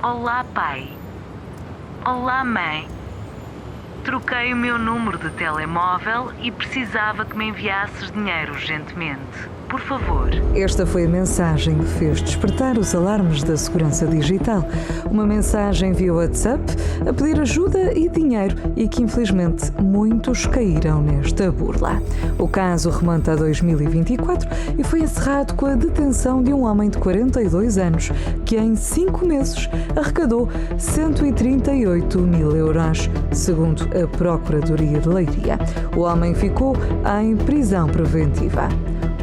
Olá, pai. Olá, mãe. Troquei o meu número de telemóvel e precisava que me enviasses dinheiro urgentemente. Por favor. Esta foi a mensagem que fez despertar os alarmes da segurança digital. Uma mensagem via WhatsApp a pedir ajuda e dinheiro e que infelizmente muitos caíram nesta burla. O caso remonta a 2024 e foi encerrado com a detenção de um homem de 42 anos que em 5 meses arrecadou 138 mil euros, segundo a Procuradoria de Leiria. O homem ficou em prisão preventiva.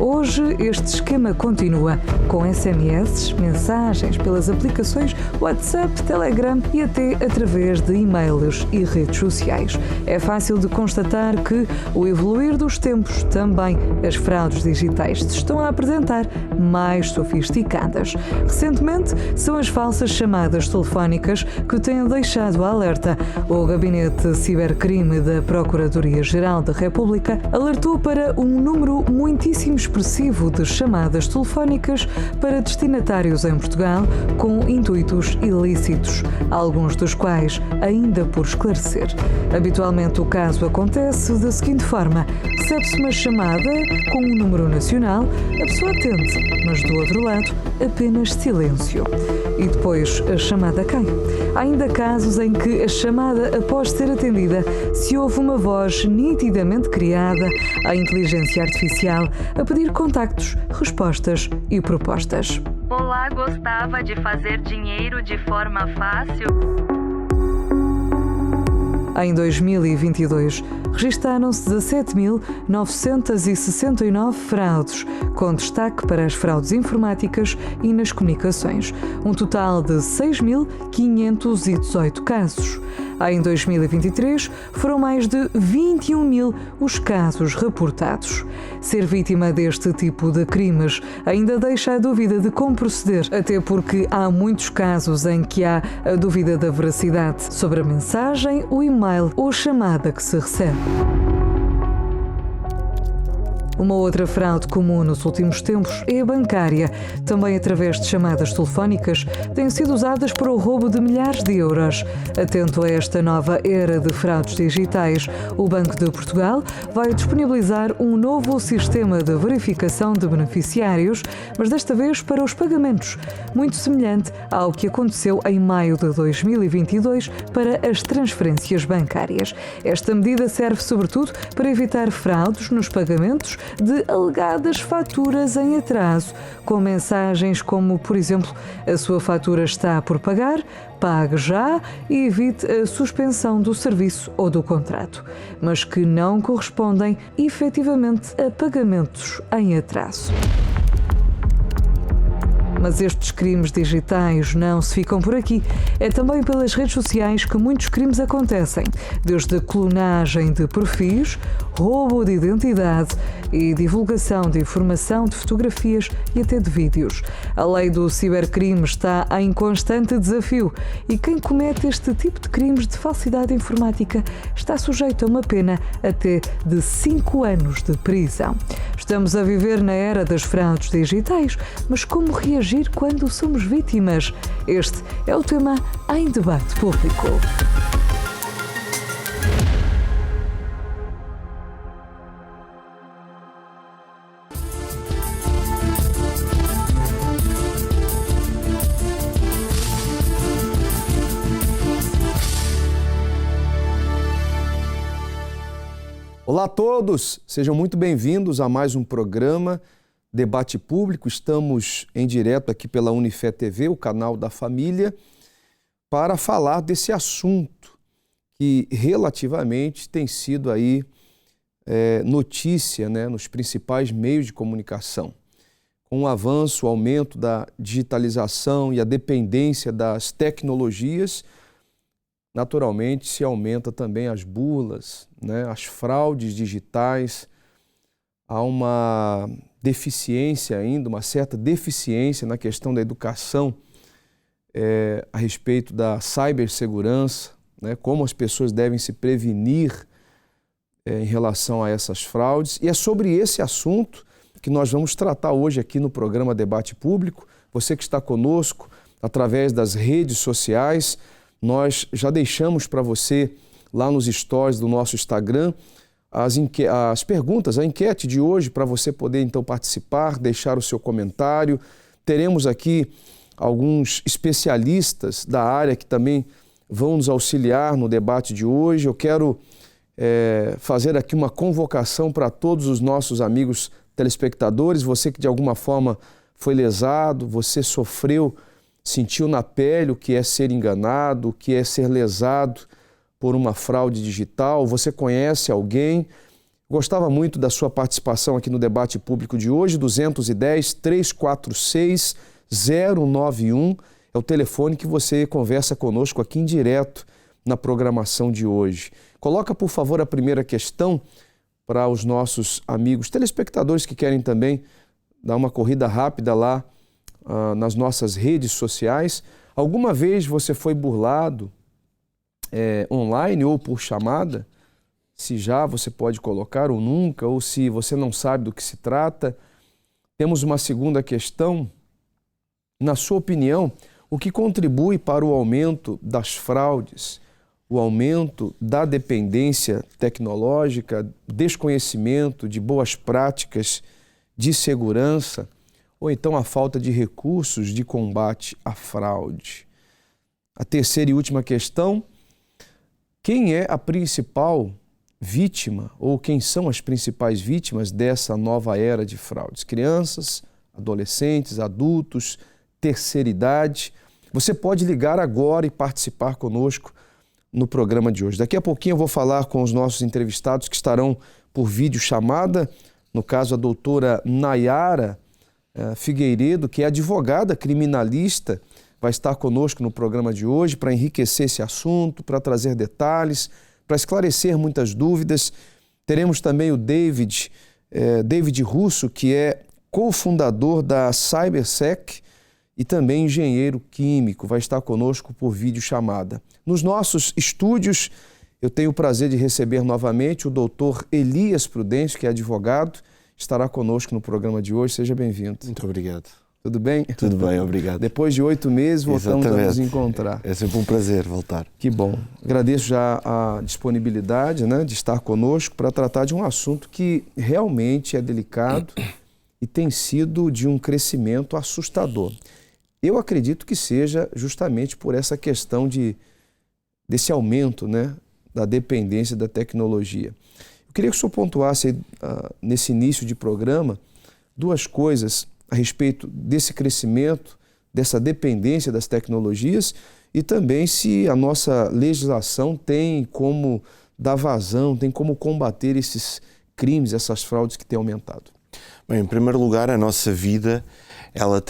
Hoje, este esquema continua com SMS, mensagens pelas aplicações WhatsApp, Telegram e até através de e-mails e redes sociais. É fácil de constatar que, o evoluir dos tempos, também as fraudes digitais se estão a apresentar mais sofisticadas. Recentemente, são as falsas chamadas telefónicas que têm deixado alerta. O Gabinete Cibercrime da Procuradoria-Geral da República alertou para um número muitíssimo expressivo de chamadas telefónicas para destinatários em Portugal com intuitos ilícitos, alguns dos quais ainda por esclarecer. Habitualmente o caso acontece da seguinte forma: recebe-se uma chamada com um número nacional, a pessoa atende, mas do outro lado apenas silêncio. E depois a chamada cai. Há ainda casos em que a chamada, após ser atendida, se ouve uma voz nitidamente criada à inteligência artificial a pedir contactos, respostas e propostas. Olá, gostava de fazer dinheiro de forma fácil? Em 2022, registaram-se 17.969 fraudes, com destaque para as fraudes informáticas e nas comunicações, um total de 6.518 casos. Em 2023, foram mais de 21 mil os casos reportados. Ser vítima deste tipo de crimes ainda deixa a dúvida de como proceder, até porque há muitos casos em que há a dúvida da veracidade sobre a mensagem, o e-mail ou a chamada que se recebe. Uma outra fraude comum nos últimos tempos é a bancária. Também através de chamadas telefónicas têm sido usadas para o roubo de milhares de euros. Atento a esta nova era de fraudes digitais, o Banco de Portugal vai disponibilizar um novo sistema de verificação de beneficiários, mas desta vez para os pagamentos, muito semelhante ao que aconteceu em maio de 2022 para as transferências bancárias. Esta medida serve sobretudo para evitar fraudes nos pagamentos de alegadas faturas em atraso, com mensagens como, por exemplo, a sua fatura está por pagar, pague já e evite a suspensão do serviço ou do contrato, mas que não correspondem efetivamente a pagamentos em atraso. Mas estes crimes digitais não se ficam por aqui. É também pelas redes sociais que muitos crimes acontecem, desde clonagem de perfis, roubo de identidade e divulgação de informação, de fotografias e até de vídeos. A lei do cibercrime está em constante desafio e quem comete este tipo de crimes de falsidade informática está sujeito a uma pena até de 5 anos de prisão. Estamos a viver na era das fraudes digitais, mas como reagir quando somos vítimas? Este é o tema em debate público. Olá a todos, sejam muito bem-vindos a mais um programa Debate Público. Estamos em direto aqui pela Unifé TV, o canal da família, para falar desse assunto que relativamente tem sido aí notícia, né, nos principais meios de comunicação. Com o avanço, o aumento da digitalização e a dependência das tecnologias, naturalmente se aumenta também as burlas, né, as fraudes digitais. Há uma deficiência ainda, uma certa deficiência na questão da educação a respeito da cibersegurança, né, como as pessoas devem se prevenir em relação a essas fraudes. E é sobre esse assunto que nós vamos tratar hoje aqui no programa Debate Público. Você que está conosco através das redes sociais. Nós já deixamos para você lá nos stories do nosso Instagram as perguntas, a enquete de hoje para você poder então participar, deixar o seu comentário. Teremos aqui alguns especialistas da área que também vão nos auxiliar no debate de hoje. Eu quero fazer aqui uma convocação para todos os nossos amigos telespectadores, você que de alguma forma foi lesado, você sofreu, sentiu na pele o que é ser enganado, o que é ser lesado por uma fraude digital, você conhece alguém. Gostava muito da sua participação aqui no debate público de hoje, 210-346-091, é o telefone que você conversa conosco aqui em direto na programação de hoje. Coloca, por favor, a primeira questão para os nossos amigos telespectadores que querem também dar uma corrida rápida lá nas nossas redes sociais. Alguma vez você foi burlado online ou por chamada? Se já, você pode colocar, ou nunca, ou se você não sabe do que se trata. Temos uma segunda questão. Na sua opinião, o que contribui para o aumento das fraudes, o aumento da dependência tecnológica, desconhecimento de boas práticas de segurança, ou então a falta de recursos de combate à fraude? A terceira e última questão: quem é a principal vítima ou quem são as principais vítimas dessa nova era de fraudes? Crianças, adolescentes, adultos, terceira idade? Você pode ligar agora e participar conosco no programa de hoje. Daqui a pouquinho eu vou falar com os nossos entrevistados que estarão por videochamada, no caso a doutora Nayara Figueiredo, que é advogada criminalista, vai estar conosco no programa de hoje para enriquecer esse assunto, para trazer detalhes, para esclarecer muitas dúvidas. Teremos também o David Russo, que é cofundador da CyberSec e também engenheiro químico, vai estar conosco por videochamada. Nos nossos estúdios, eu tenho o prazer de receber novamente o doutor Elias Prudêncio, que é advogado, estará conosco no programa de hoje. Seja bem-vindo. Muito obrigado. Tudo bem? Tudo bem, obrigado. Depois de 8 meses, voltamos a nos encontrar. É sempre um prazer voltar. Que bom. Agradeço já a disponibilidade, de estar conosco para tratar de um assunto que realmente é delicado e tem sido de um crescimento assustador. Eu acredito que seja justamente por essa questão desse aumento, da dependência da tecnologia. Eu queria que o senhor pontuasse nesse início de programa duas coisas a respeito desse crescimento, dessa dependência das tecnologias e também se a nossa legislação tem como dar vazão, tem como combater esses crimes, essas fraudes que têm aumentado. Bem, em primeiro lugar, a nossa vida, ela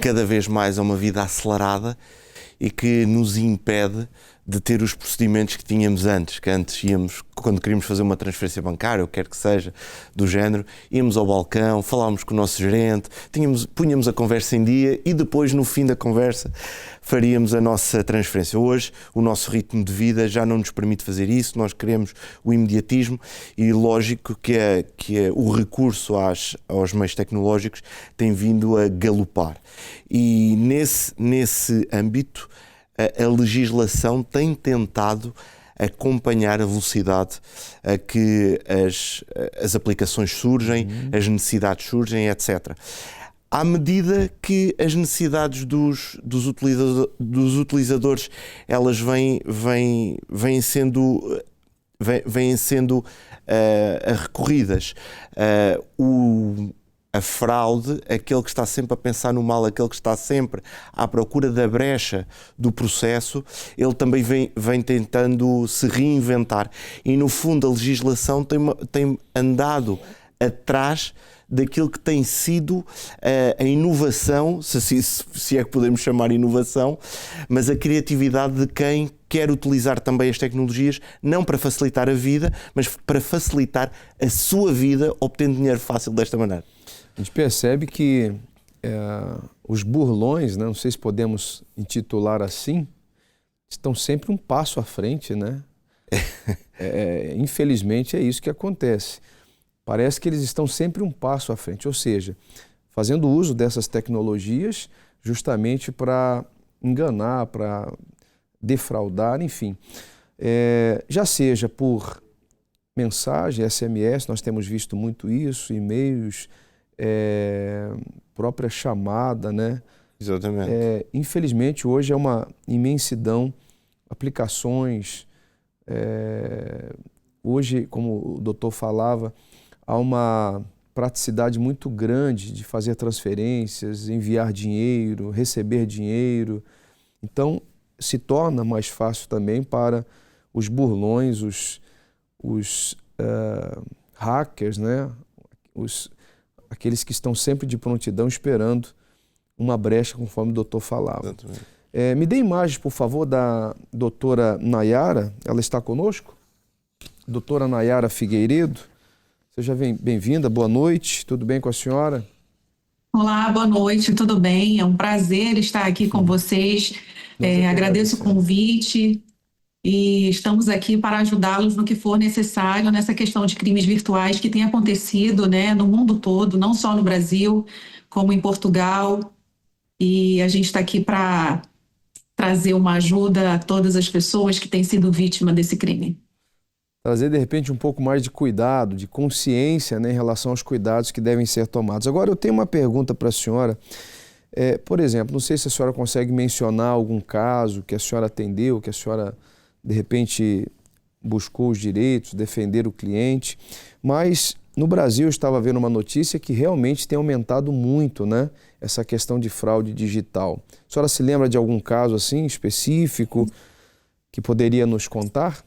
cada vez mais é uma vida acelerada e que nos impede de ter os procedimentos que tínhamos antes, que antes íamos, quando queríamos fazer uma transferência bancária, ou quer que seja, do género, íamos ao balcão, falávamos com o nosso gerente, punhamos a conversa em dia e depois, no fim da conversa, faríamos a nossa transferência. Hoje, o nosso ritmo de vida já não nos permite fazer isso, nós queremos o imediatismo e lógico que o recurso aos meios tecnológicos tem vindo a galopar. E nesse âmbito, a legislação tem tentado acompanhar a velocidade a que as aplicações surgem, as necessidades surgem, etc. À medida que as necessidades dos utilizadores elas vêm sendo recorridas, a fraude, aquele que está sempre a pensar no mal, aquele que está sempre à procura da brecha do processo, ele também vem tentando se reinventar. E, no fundo, a legislação tem andado atrás daquilo que tem sido a inovação, se é que podemos chamar inovação, mas a criatividade de quem quer utilizar também as tecnologias, não para facilitar a vida, mas para facilitar a sua vida, obtendo dinheiro fácil desta maneira. A gente percebe que os burlões, não sei se podemos intitular assim, estão sempre um passo à frente, infelizmente é isso que acontece. Parece que eles estão sempre um passo à frente, ou seja, fazendo uso dessas tecnologias justamente para enganar, para defraudar, enfim. Já seja por mensagem, SMS, nós temos visto muito isso, e-mails, própria chamada, né? Exatamente. Infelizmente, hoje é uma imensidão, aplicações. Hoje, como o doutor falava, há uma praticidade muito grande de fazer transferências, enviar dinheiro, receber dinheiro. Então, se torna mais fácil também para os burlões, os hackers, né? Aqueles que estão sempre de prontidão esperando uma brecha, conforme o doutor falava. Me dê imagens, por favor, da doutora Nayara. Ela está conosco? Doutora Nayara Figueiredo. Seja bem-vinda, boa noite. Tudo bem com a senhora? Olá, boa noite, tudo bem? É um prazer estar aqui com vocês. Agradeço o convite e estamos aqui para ajudá-los no que for necessário nessa questão de crimes virtuais que tem acontecido, né, no mundo todo, não só no Brasil, como em Portugal. E a gente está aqui para trazer uma ajuda a todas as pessoas que têm sido vítima desse crime. Trazer, de repente, um pouco mais de cuidado, de consciência, né, em relação aos cuidados que devem ser tomados. Agora, eu tenho uma pergunta para a senhora. Por exemplo, não sei se a senhora consegue mencionar algum caso que a senhora atendeu, que a senhora, de repente, buscou os direitos, defender o cliente, mas no Brasil eu estava vendo uma notícia que realmente tem aumentado muito, né, essa questão de fraude digital. A senhora se lembra de algum caso assim específico que poderia nos contar?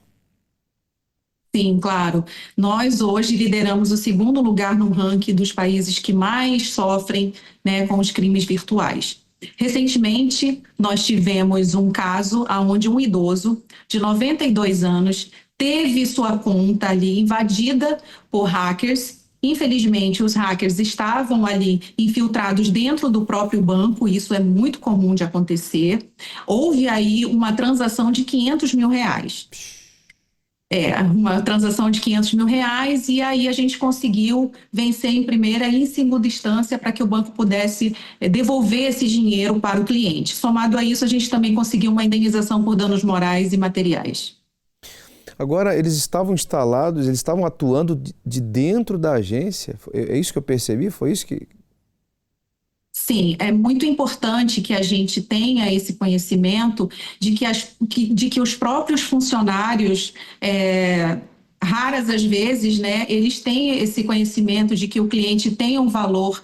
Sim, claro. Nós hoje lideramos o segundo lugar no ranking dos países que mais sofrem, né, com os crimes virtuais. Recentemente, nós tivemos um caso onde um idoso de 92 anos teve sua conta ali invadida por hackers. Infelizmente, os hackers estavam ali infiltrados dentro do próprio banco, isso é muito comum de acontecer. Houve aí uma transação de R$500 mil. Uma transação de R$500 mil, e aí a gente conseguiu vencer em primeira e em segunda instância para que o banco pudesse devolver esse dinheiro para o cliente. Somado a isso, a gente também conseguiu uma indenização por danos morais e materiais. Agora, eles estavam instalados, eles estavam atuando de dentro da agência? É isso que eu percebi? Foi isso que... Sim, é muito importante que a gente tenha esse conhecimento de que os próprios funcionários, raras às vezes, né, eles têm esse conhecimento de que o cliente tem um valor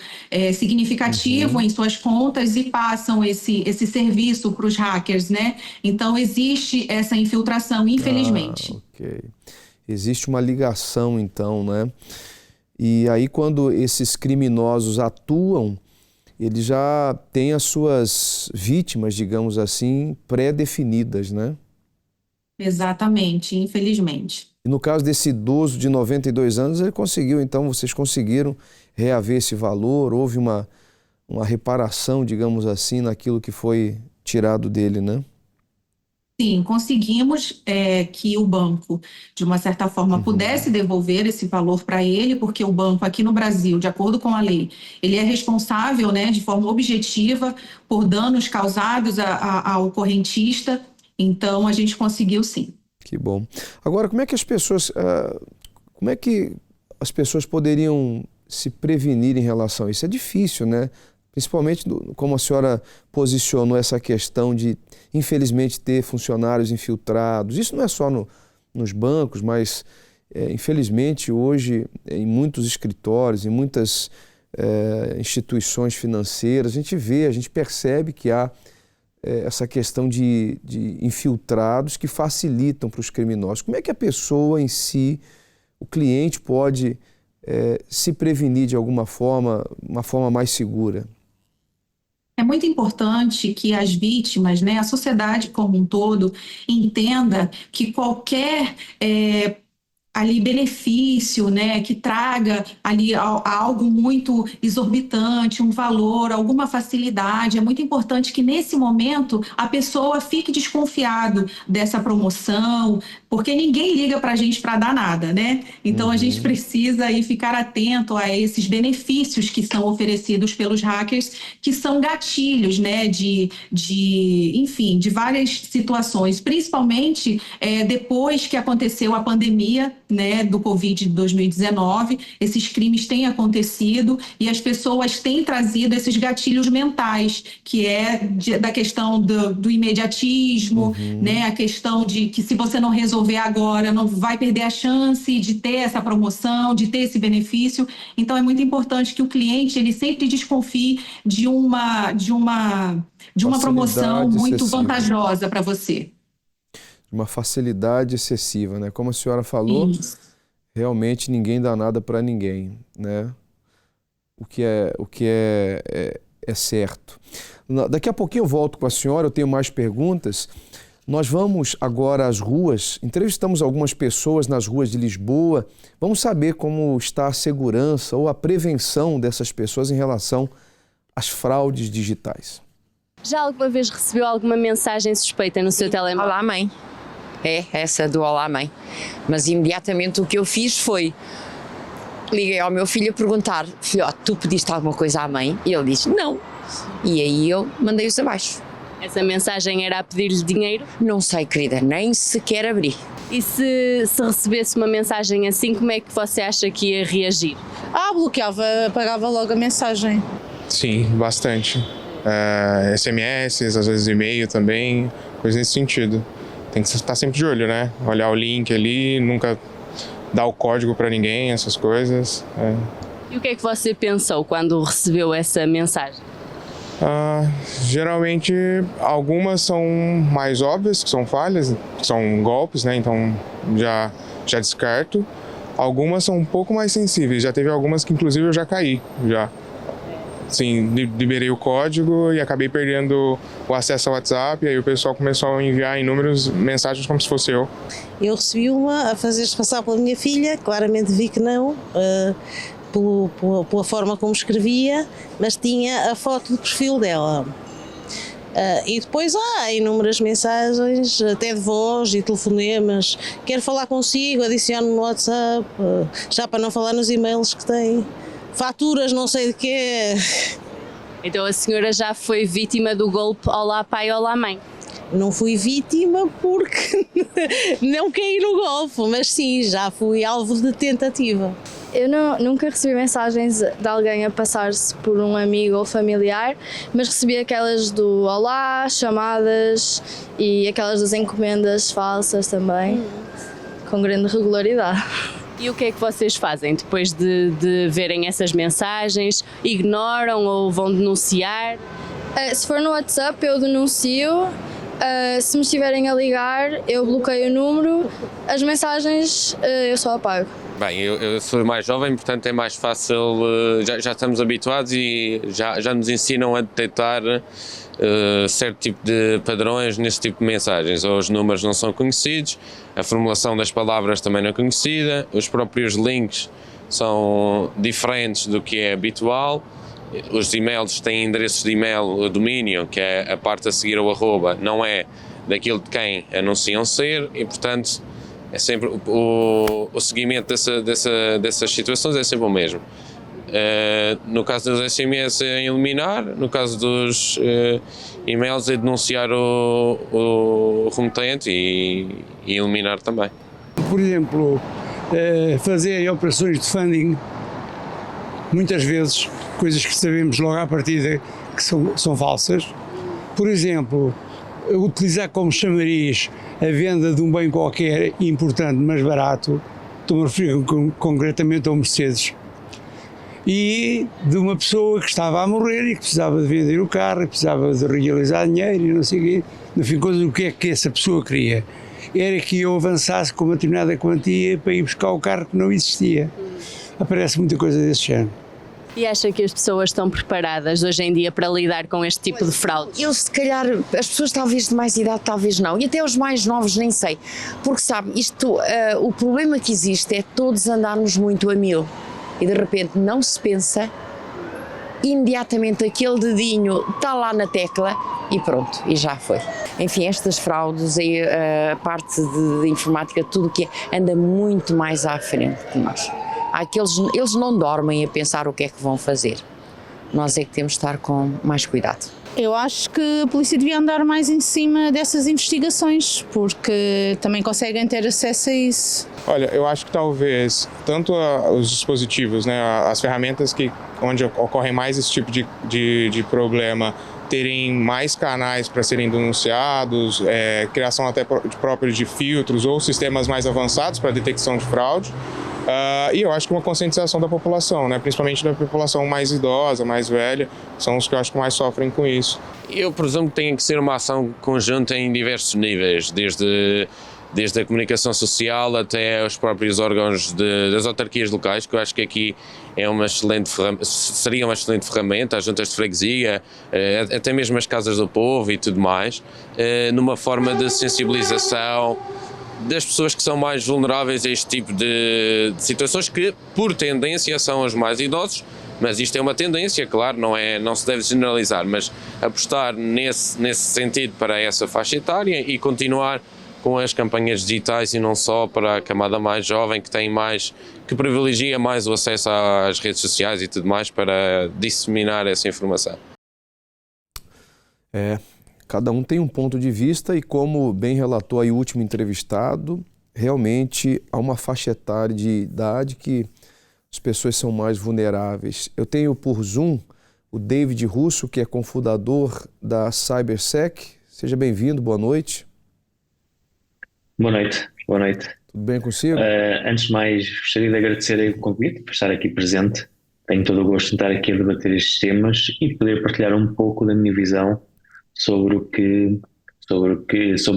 significativo em suas contas e passam esse serviço para os hackers, né? Então, existe essa infiltração, infelizmente. Ok. Existe uma ligação, então, né? E aí, quando esses criminosos atuam, eles já têm as suas vítimas, digamos assim, pré-definidas, né? Exatamente, infelizmente. E no caso desse idoso de 92 anos, ele conseguiu, então, vocês conseguiram reaver esse valor, houve uma reparação, digamos assim, naquilo que foi tirado dele, né? Sim, conseguimos que o banco, de uma certa forma, pudesse devolver esse valor para ele, porque o banco aqui no Brasil, de acordo com a lei, ele é responsável, né, de forma objetiva por danos causados ao correntista. Então, a gente conseguiu sim. Que bom. Agora, como é que as pessoas poderiam se prevenir em relação a isso? É difícil, né? Principalmente como a senhora posicionou essa questão de, infelizmente, ter funcionários infiltrados. Isso não é só nos bancos, mas, infelizmente, hoje, em muitos escritórios, em muitas instituições financeiras, a gente percebe que há essa questão de infiltrados que facilitam para os criminosos. Como é que a pessoa em si, o cliente, pode se prevenir de alguma forma, uma forma mais segura? É muito importante que as vítimas, né, a sociedade como um todo, entenda que qualquer ali benefício, né, que traga ali algo muito exorbitante, um valor, alguma facilidade. É muito importante que nesse momento a pessoa fique desconfiado dessa promoção, porque ninguém liga para a gente para dar nada, né? Então a gente precisa aí ficar atento a esses benefícios que são oferecidos pelos hackers, que são gatilhos, né, enfim, de várias situações, principalmente depois que aconteceu a pandemia, né, do Covid de 2019, esses crimes têm acontecido e as pessoas têm trazido esses gatilhos mentais, que da questão do imediatismo, né, a questão de que se você não resolver agora, não vai perder a chance de ter essa promoção, de ter esse benefício. Então é muito importante que o cliente ele sempre desconfie de uma promoção muito vantajosa para você. Uma facilidade excessiva, né? Como a senhora falou, realmente ninguém dá nada para ninguém, né? O que é certo. Daqui a pouquinho eu volto com a senhora, eu tenho mais perguntas. Nós vamos agora às ruas, entrevistamos algumas pessoas nas ruas de Lisboa. Vamos saber como está a segurança ou a prevenção dessas pessoas em relação às fraudes digitais. Já alguma vez recebeu alguma mensagem suspeita no seu telemóvel? Olá, mãe. Essa do Olá, mãe. Mas imediatamente o que eu fiz foi, liguei ao meu filho a perguntar, filhote, tu pediste alguma coisa à mãe? E ele disse, não. E aí eu mandei-os abaixo. Essa mensagem era a pedir-lhe dinheiro? Não sei, querida, nem sequer abri. E se recebesse uma mensagem assim, como é que você acha que ia reagir? Bloqueava, apagava logo a mensagem. Sim, bastante. SMS, às vezes e-mail também, coisa nesse sentido. Tem que estar sempre de olho, né? Olhar o link ali, nunca dar o código para ninguém, essas coisas. E o que é que você pensou quando recebeu essa mensagem? Geralmente, algumas são mais óbvias, que são falhas, que são golpes, né? Então já descarto. Algumas são um pouco mais sensíveis, já teve algumas que inclusive eu já caí, já. Sim, liberei o código e acabei perdendo o acesso ao WhatsApp, e aí o pessoal começou a enviar inúmeras mensagens como se fosse eu. Eu recebi uma a fazer-se passar pela minha filha, claramente vi que não, pela forma como escrevia, mas tinha a foto do perfil dela. E depois há inúmeras mensagens, até de voz e telefonemas, quero falar consigo, adicione-me no WhatsApp, já para não falar nos e-mails que tem. Faturas, não sei de quê. Então a senhora já foi vítima do golpe Olá pai, olá mãe? Não fui vítima porque não caí no golpe, mas sim, já fui alvo de tentativa. Eu nunca recebi mensagens de alguém a passar-se por um amigo ou familiar, mas recebi aquelas do olá, chamadas e aquelas das encomendas falsas também, com grande regularidade. E o que é que vocês fazem depois de verem essas mensagens? Ignoram ou vão denunciar? Se for no WhatsApp eu denuncio, se me estiverem a ligar eu bloqueio o número, as mensagens eu só apago. Bem, eu sou mais jovem, portanto é mais fácil, já estamos habituados e já nos ensinam a detectar certo tipo de padrões nesse tipo de mensagens. Ou os números não são conhecidos, a formulação das palavras também não é conhecida, os próprios links são diferentes do que é habitual, os e-mails têm endereços de e-mail, o domínio, que é a parte a seguir ao arroba, não é daquilo de quem anunciam ser e, portanto, é sempre o seguimento dessas situações é sempre o mesmo. No caso dos SMS é eliminar, no caso dos e-mails é denunciar o remetente e eliminar também. Por exemplo, fazer operações de funding, muitas vezes coisas que sabemos logo à partida que são falsas. Por exemplo, utilizar como chamariz a venda de um bem qualquer importante, mas barato, estou-me a referir concretamente ao Mercedes, e de uma pessoa que estava a morrer e que precisava de vender o carro, e precisava de realizar dinheiro e não sei o quê. No fim, o que é que essa pessoa queria? Era que eu avançasse com uma determinada quantia para ir buscar o carro que não existia. Aparece muita coisa desse género. E acha que as pessoas estão preparadas hoje em dia para lidar com este tipo de fraudes? Eu, se calhar, as pessoas talvez de mais idade, talvez não. E até os mais novos, nem sei. Porque, sabe, o problema que existe é todos andarmos muito a mil. E, de repente, não se pensa, imediatamente aquele dedinho está lá na tecla e pronto, e já foi. Enfim, estas fraudes, a parte de informática, tudo o que anda muito mais à frente que nós. Eles não dormem a pensar o que é que vão fazer. Nós é que temos de estar com mais cuidado. Eu acho que a polícia devia andar mais em cima dessas investigações, porque também conseguem ter acesso a isso. Olha, eu acho que talvez tanto os dispositivos, né, as ferramentas onde ocorrem mais esse tipo de problema, terem mais canais para serem denunciados, criação até própria de filtros ou sistemas mais avançados para detecção de fraude. E eu acho que uma conscientização da população, né? Principalmente da população mais idosa, mais velha, são os que eu acho que mais sofrem com isso. Eu presumo que tem que ser uma ação conjunta em diversos níveis, desde a comunicação social até os próprios órgãos das autarquias locais, que eu acho que aqui seria uma excelente ferramenta, as juntas de freguesia, até mesmo as casas do povo e tudo mais, numa forma de sensibilização das pessoas que são mais vulneráveis a este tipo de situações, que por tendência são os mais idosos, mas isto é uma tendência, claro, não se deve generalizar, mas apostar nesse sentido para essa faixa etária e continuar com as campanhas digitais e não só para a camada mais jovem que privilegia mais o acesso às redes sociais e tudo mais para disseminar essa informação. Cada um tem um ponto de vista e, como bem relatou aí o último entrevistado, realmente há uma faixa etária de idade que as pessoas são mais vulneráveis. Eu tenho por Zoom o David Russo, que é cofundador da CyberSec. Seja bem-vindo, boa noite. Boa noite, boa noite. Tudo bem consigo? Antes de mais, gostaria de agradecer o convite por estar aqui presente. Tenho todo o gosto de estar aqui a debater estes temas e poder partilhar um pouco da minha visão sobre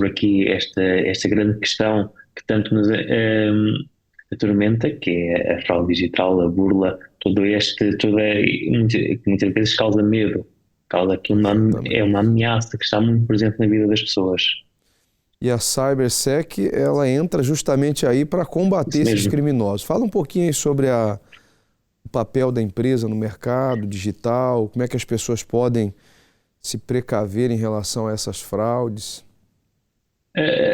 aqui esta grande questão que tanto nos atormenta, que é a fraude digital, a burla, muitas vezes causa medo, causa aqui uma ameaça que está muito presente na vida das pessoas. E a CyberSec, ela entra justamente aí para combater esses criminosos. Fala um pouquinho aí sobre o papel da empresa no mercado digital, como é que as pessoas podem se precaver em relação a essas fraudes.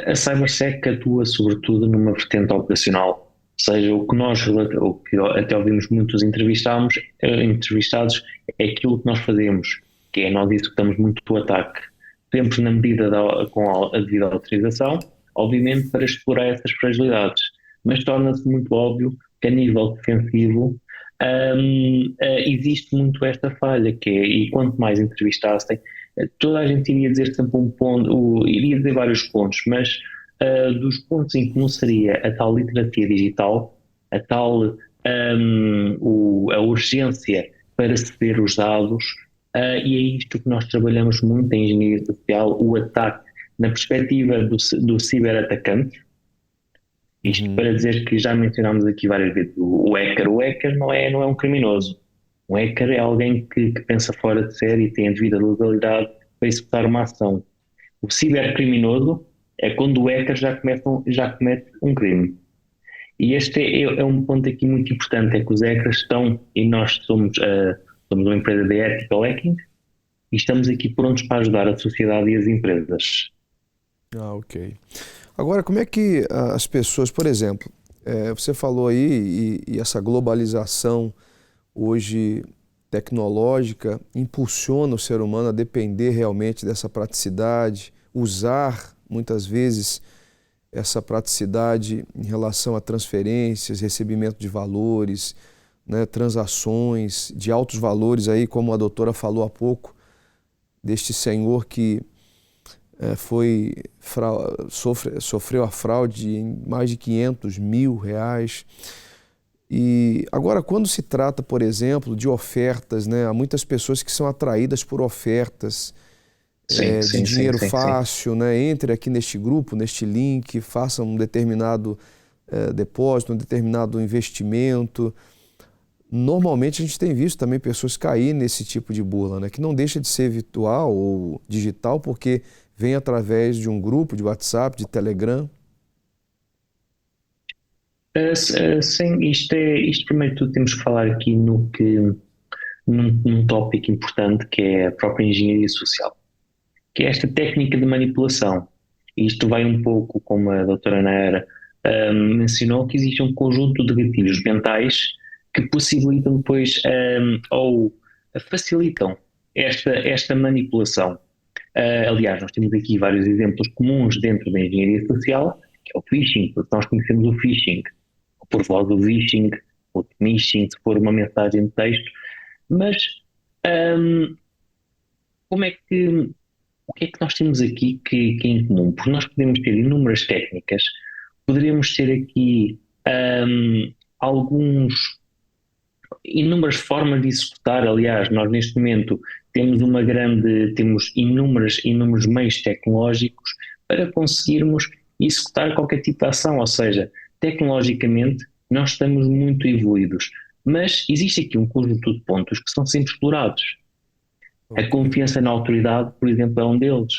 A CyberSec atua sobretudo numa vertente operacional, ou seja, o que até ouvimos muitos entrevistados é aquilo que nós fazemos, que é nós executamos muito o ataque. Temos na medida com a devida autorização, obviamente para explorar essas fragilidades, mas torna-se muito óbvio que a nível defensivo existe muito esta falha, e quanto mais entrevistassem, toda a gente iria dizer sempre um ponto, iria dizer vários pontos, mas dos pontos em comum seria a tal literacia digital, a tal a urgência para ceder os dados, e é isto que nós trabalhamos muito em engenharia social, o ataque na perspectiva do ciberatacante. Isto para dizer que já mencionámos aqui várias vezes o hacker. O hacker não é um criminoso. Um hacker é alguém que pensa fora de série e tem a devida legalidade para executar uma ação. O cibercriminoso é quando o hacker já comete um crime. E este é um ponto aqui muito importante, é que os hackers estão, e nós somos uma empresa de ethical hacking, e estamos aqui prontos para ajudar a sociedade e as empresas. Ok. Agora, como é que as pessoas, por exemplo, você falou aí, e essa globalização hoje tecnológica impulsiona o ser humano a depender realmente dessa praticidade, usar muitas vezes essa praticidade em relação a transferências, recebimento de valores, né, transações de altos valores aí, como a doutora falou há pouco, deste senhor que sofreu a fraude em mais de R$500 mil. E agora, quando se trata, por exemplo, de ofertas, né, há muitas pessoas que são atraídas por ofertas de dinheiro fácil, né? Entre aqui neste grupo, neste link, faça um determinado depósito, um determinado investimento. normalmente a gente tem visto também pessoas cair nesse tipo de burla, né? Que não deixa de ser virtual ou digital porque vem através de um grupo de WhatsApp, de Telegram. Sim, isto primeiro de tudo temos que falar aqui num tópico importante que é a própria engenharia social, que é esta técnica de manipulação. Isto vai um pouco, como a doutora Naira mencionou, que existe um conjunto de gatilhos mentais que possibilitam depois ou facilitam esta manipulação. Aliás, nós temos aqui vários exemplos comuns dentro da engenharia social, que é o phishing. Nós conhecemos o phishing, por voz do phishing, o smishing, se for uma mensagem de texto, mas o que é que nós temos aqui que é em comum? Porque nós podemos ter inúmeras técnicas, poderíamos ter aqui inúmeras formas de executar. Aliás, nós neste momento temos inúmeros meios tecnológicos para conseguirmos executar qualquer tipo de ação, ou seja, tecnologicamente nós estamos muito evoluídos, mas existe aqui um conjunto de pontos que são sempre explorados. A confiança na autoridade, por exemplo, é um deles.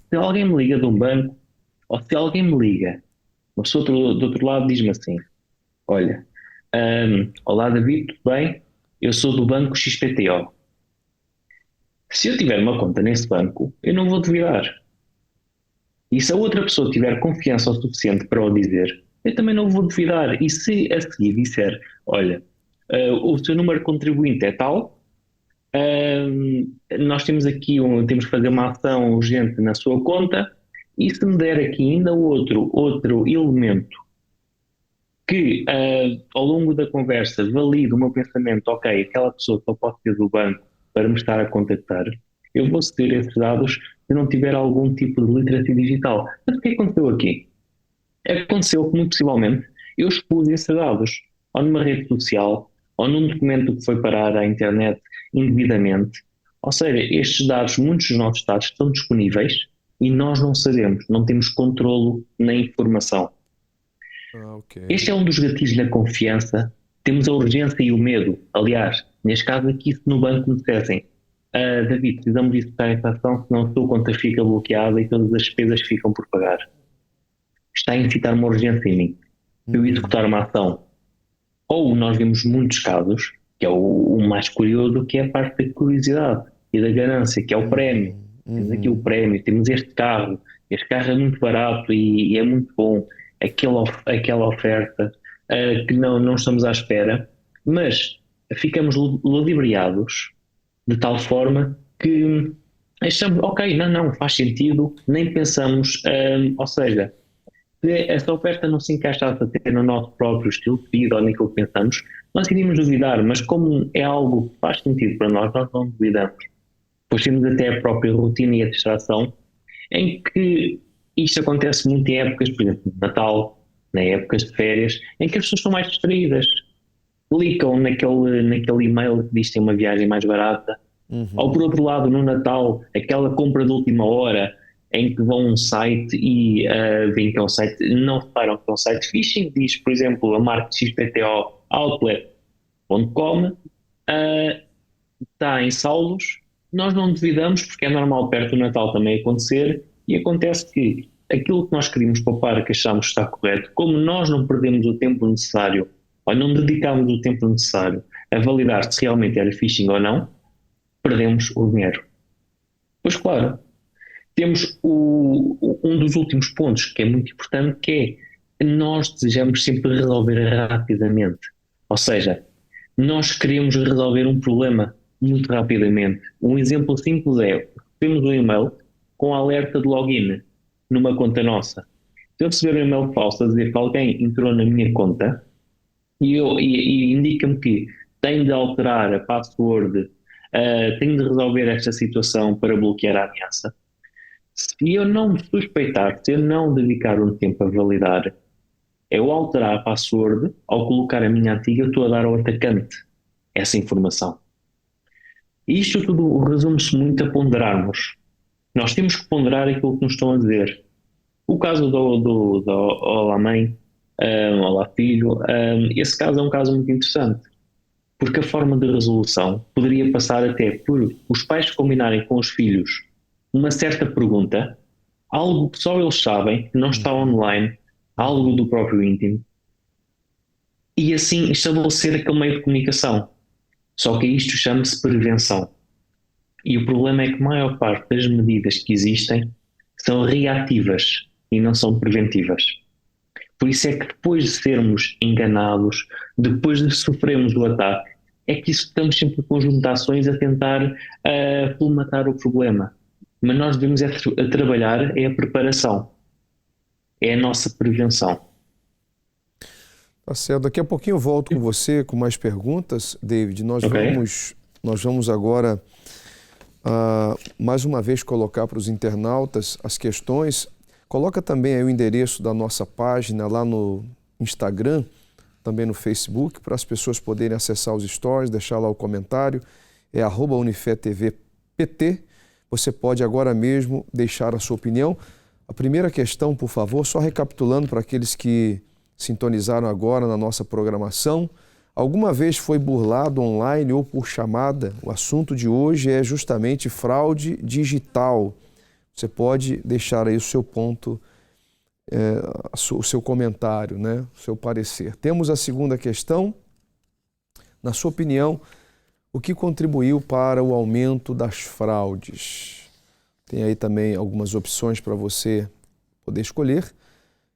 Se alguém me liga de um banco, ou se alguém me liga, uma pessoa do outro lado diz-me assim: olha, olá David, tudo bem? Eu sou do banco XPTO. Se eu tiver uma conta nesse banco, eu não vou duvidar. E se a outra pessoa tiver confiança o suficiente para o dizer, eu também não vou duvidar. E se a seguir disser: olha, o seu número de contribuinte é tal, nós temos aqui temos que fazer uma ação urgente na sua conta, e se me der aqui ainda outro elemento que ao longo da conversa valide o meu pensamento, ok, aquela pessoa só pode ser do banco para me estar a contactar, eu vou ceder esses dados se não tiver algum tipo de literacia digital. Mas o que aconteceu aqui? Aconteceu que, muito possivelmente, eu expus esses dados ou numa rede social ou num documento que foi parar à internet indevidamente. Ou seja, estes dados, muitos dos nossos dados estão disponíveis e nós não sabemos, não temos controlo na informação. Okay. Este é um dos gatilhos da confiança. Temos a urgência e o medo. Aliás, neste caso aqui, se no banco me dissessem: David, precisamos executar esta ação, senão a sua conta fica bloqueada e todas as despesas ficam por pagar. Está a incitar uma urgência em mim. Eu executar uma ação. Ou nós vemos muitos casos, que é o mais curioso, que é a parte da curiosidade e da ganância, que é o prémio. Temos aqui o prémio, temos este carro é muito barato e é muito bom, aquela oferta que não estamos à espera, mas ficamos ludibriados de tal forma que achamos, ok, não faz sentido, nem pensamos, ou seja, se essa oferta não se encaixasse até no nosso próprio estilo de vida ou naquilo que pensamos, nós iríamos duvidar, mas como é algo que faz sentido para nós não duvidamos. Pois temos até a própria rotina e a distração, em que isto acontece muito em épocas, por exemplo, de Natal, em épocas de férias, em que as pessoas estão mais distraídas. Clicam naquele e-mail que diz que tem uma viagem mais barata. Ou por outro lado, no Natal, aquela compra de última hora, em que vão a um site e veem que é um site, não reparam que é um site phishing, diz, por exemplo, a marca XPTO Outlet.com, está em saldos. Nós não duvidamos, porque é normal perto do Natal também acontecer, e acontece que aquilo que nós queríamos poupar, que achamos que está correto, como nós não perdemos o tempo necessário, ou não dedicámos o tempo necessário a validar se realmente era phishing ou não, perdemos o dinheiro. Pois claro, temos um dos últimos pontos que é muito importante, que é nós desejamos sempre resolver rapidamente. Ou seja, nós queremos resolver um problema muito rapidamente. Um exemplo simples é: temos um e-mail com alerta de login numa conta nossa. Se eu receber um e-mail falso a dizer que alguém entrou na minha conta e indica-me que tenho de alterar a password, tenho de resolver esta situação para bloquear a ameaça, se eu não me suspeitar, se eu não dedicar um tempo a validar, eu alterar a password, ao colocar a minha antiga, eu estou a dar ao atacante essa informação. E isto tudo resume-se muito a ponderarmos. Nós temos que ponderar aquilo que nos estão a dizer. O caso do Olá Mãe, Olá Filho, esse caso é um caso muito interessante. porque a forma de resolução poderia passar até por os pais combinarem com os filhos uma certa pergunta, algo que só eles sabem, que não está online, algo do próprio íntimo, e assim estabelecer aquele meio de comunicação. Só que isto chama-se prevenção. E o problema é que a maior parte das medidas que existem são reativas e não são preventivas. Por isso é que depois de sermos enganados, depois de sofrermos o ataque, é que estamos sempre com um conjunto de ações a tentar colmatar o problema. Mas nós devemos trabalhar é a preparação, é a nossa prevenção. Tá certo. Daqui a pouquinho eu volto com você com mais perguntas, David. Nós vamos agora mais uma vez colocar para os internautas as questões. Coloca também aí o endereço da nossa página lá no Instagram, também no Facebook, para as pessoas poderem acessar os stories, deixar lá o comentário. É @UnifeTVPT. Você pode agora mesmo deixar a sua opinião. A primeira questão, por favor, só recapitulando para aqueles que sintonizaram agora na nossa programação. Alguma vez foi burlado online ou por chamada? O assunto de hoje é justamente fraude digital. Você pode deixar aí o seu ponto, o seu comentário, né? O seu parecer. Temos a segunda questão. Na sua opinião, o que contribuiu para o aumento das fraudes? Tem aí também algumas opções para você poder escolher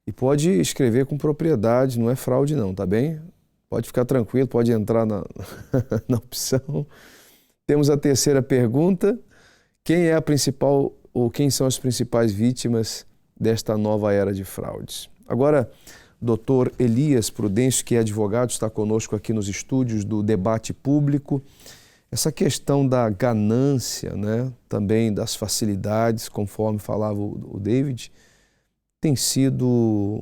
e pode escrever com propriedade, não é fraude não, tá bem? Pode ficar tranquilo, pode entrar na opção. Temos a terceira pergunta. Quem é a principal ou quem são as principais vítimas desta nova era de fraudes? Agora, Dr. Elias Prudêncio, que é advogado, está conosco aqui nos estúdios do Debate Público. Essa questão da ganância, né, também das facilidades, conforme falava o David, tem sido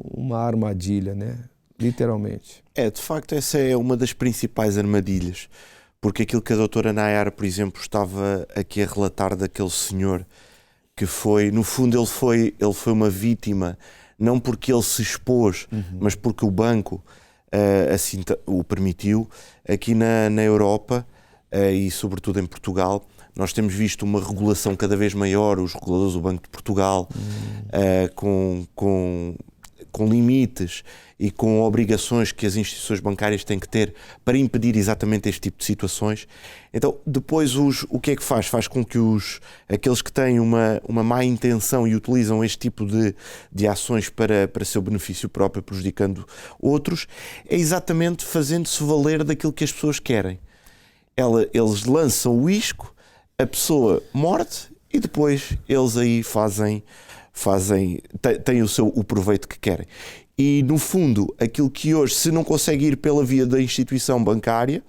uma armadilha, né? Literalmente. De facto, essa é uma das principais armadilhas, porque aquilo que a doutora Nayara, por exemplo, estava aqui a relatar daquele senhor que foi, no fundo, ele foi uma vítima, não porque ele se expôs, mas porque o banco assim o permitiu. Aqui na Europa e sobretudo em Portugal, nós temos visto uma regulação cada vez maior, os reguladores do Banco de Portugal, com limites e com obrigações que as instituições bancárias têm que ter para impedir exatamente este tipo de situações. Então, depois, o que é que faz? Faz com que aqueles que têm uma má intenção e utilizam este tipo de ações para seu benefício próprio, prejudicando outros, é exatamente fazendo-se valer daquilo que as pessoas querem. Eles lançam o isco, a pessoa morde e depois eles aí têm o proveito que querem. E, no fundo, aquilo que hoje, se não consegue ir pela via da instituição bancária,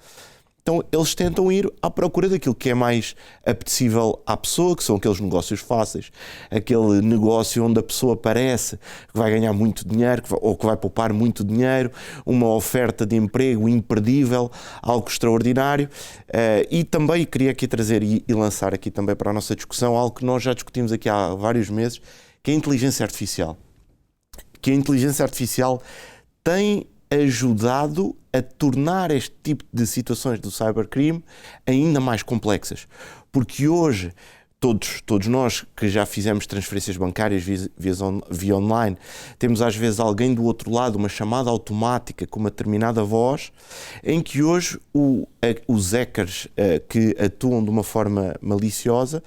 então eles tentam ir à procura daquilo que é mais apetecível à pessoa, que são aqueles negócios fáceis, aquele negócio onde a pessoa parece que vai ganhar muito dinheiro ou que vai poupar muito dinheiro, uma oferta de emprego imperdível, algo extraordinário. E também queria aqui trazer e lançar aqui também para a nossa discussão algo que nós já discutimos aqui há vários meses, que é a inteligência artificial. Que a inteligência artificial tem ajudado a tornar este tipo de situações do cybercrime ainda mais complexas. Porque hoje, todos nós que já fizemos transferências bancárias via online, temos às vezes alguém do outro lado, uma chamada automática com uma determinada voz, em que hoje os hackers que atuam de uma forma maliciosa,